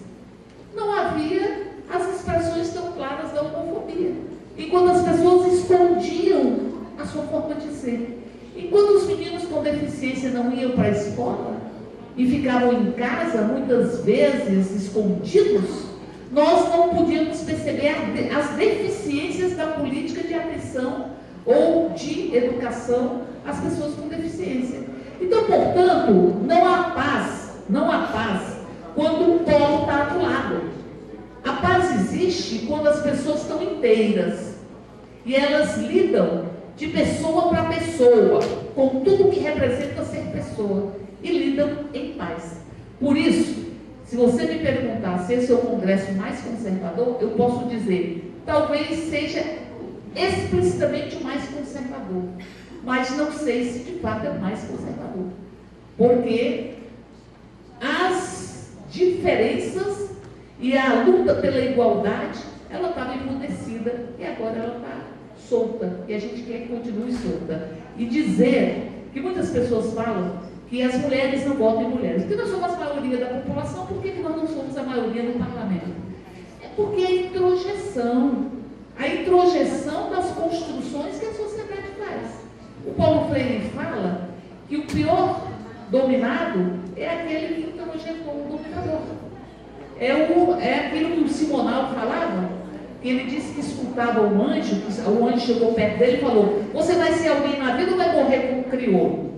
não havia as expressões tão claras da homofobia. Enquanto as pessoas escondiam a sua forma de ser. Enquanto os meninos com deficiência não iam para a escola e ficavam em casa, muitas vezes escondidos, nós não podíamos perceber as deficiências da política de atenção ou de educação às pessoas com deficiência. Então, portanto, não há paz quando o polo está anulado. A paz existe quando as pessoas estão inteiras e elas lidam de pessoa para pessoa. com tudo que representa ser pessoa e lidam em paz. Por isso, se você me perguntar se esse é o congresso mais conservador, eu posso dizer, talvez seja explicitamente o mais conservador, mas não sei se de fato é o mais conservador, porque as diferenças e a luta pela igualdade, ela estava emudecida e agora ela está solta, e a gente quer que continue solta. E dizer que muitas pessoas falam que as mulheres não votam em mulheres, porque nós somos a maioria da população, por que nós não somos a maioria no parlamento? É porque a introjeção das construções que a sociedade faz. O Paulo Freire fala que o pior dominado é aquele que introjetou o dominador. É aquilo que o Simonal falava, que ele disse que escutava o anjo chegou perto dele e falou, você vai ser alguém na vida ou vai morrer como crioulo?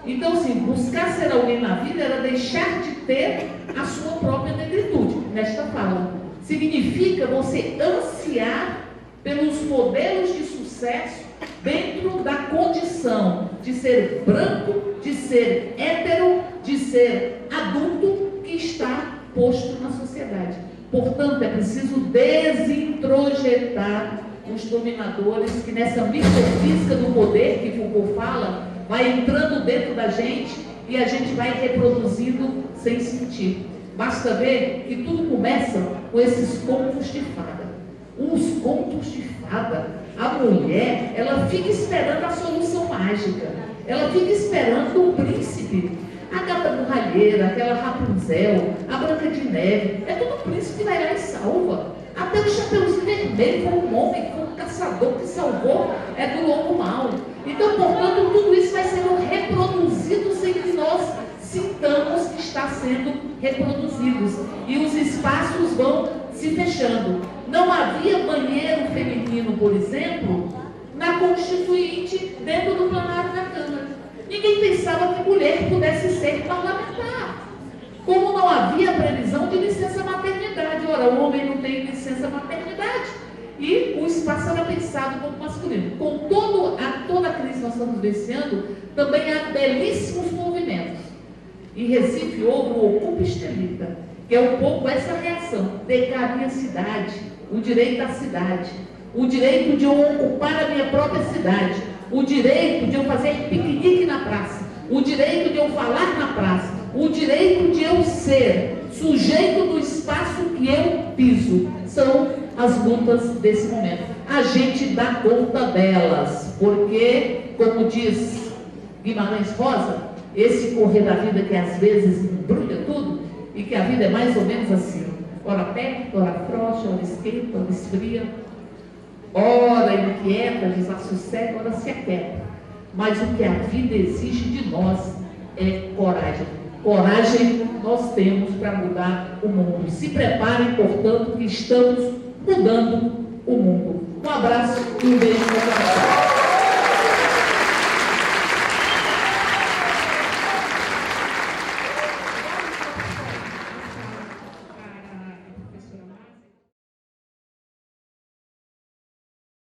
Então, assim, buscar ser alguém na vida era deixar de ter a sua própria negritude, nesta fala. Significa você ansiar pelos modelos de sucesso dentro da condição de ser branco, de ser hétero, de ser adulto que está posto na sociedade. Portanto, é preciso desintrojetar os dominadores que nessa microfísica do poder que Foucault fala, vai entrando dentro da gente e a gente vai reproduzindo sem sentir. Basta ver que tudo começa com esses contos de fada. Uns contos de fada. A mulher, ela fica esperando a solução mágica. Ela fica esperando o príncipe. A gata borralheira, aquela Rapunzel, a Branca de Neve, é todo príncipe que vai lá e salva. Até o Chapeuzinho Vermelho foi um homem, foi um caçador que salvou do lobo mau. Então, portanto, tudo isso vai sendo reproduzido sem que nós sintamos que está sendo reproduzidos. E os espaços vão se fechando. Não havia banheiro feminino, por exemplo, na Constituinte, dentro do plenário da Câmara. Ninguém pensava que mulher pudesse ser parlamentar. Como não havia previsão de licença maternidade. Ora, o homem não tem licença maternidade. E o espaço era pensado como masculino. Com toda a crise que nós estamos vivenciando, também há belíssimos movimentos. Em Recife houve o Ocupa Estelita, que é um pouco essa reação. Dedicar a minha cidade, o direito à cidade, o direito de eu ocupar a minha própria cidade, o direito de eu fazer piquenique na praça, o direito de eu falar na praça, o direito de eu ser sujeito do espaço que eu piso. São as lutas desse momento. A gente dá conta delas, porque, como diz Guimarães Rosa, esse correr da vida que às vezes embrulha tudo, e que a vida é mais ou menos assim, ora aperta, ora frouxa, ora esquenta, ora esfria, ora inquieta, desassossega, ora se aquieta. Mas o que a vida exige de nós é coragem. Coragem nós temos para mudar o mundo. Se preparem, portanto, que estamos mudando o mundo. Um abraço e um beijo para vocês.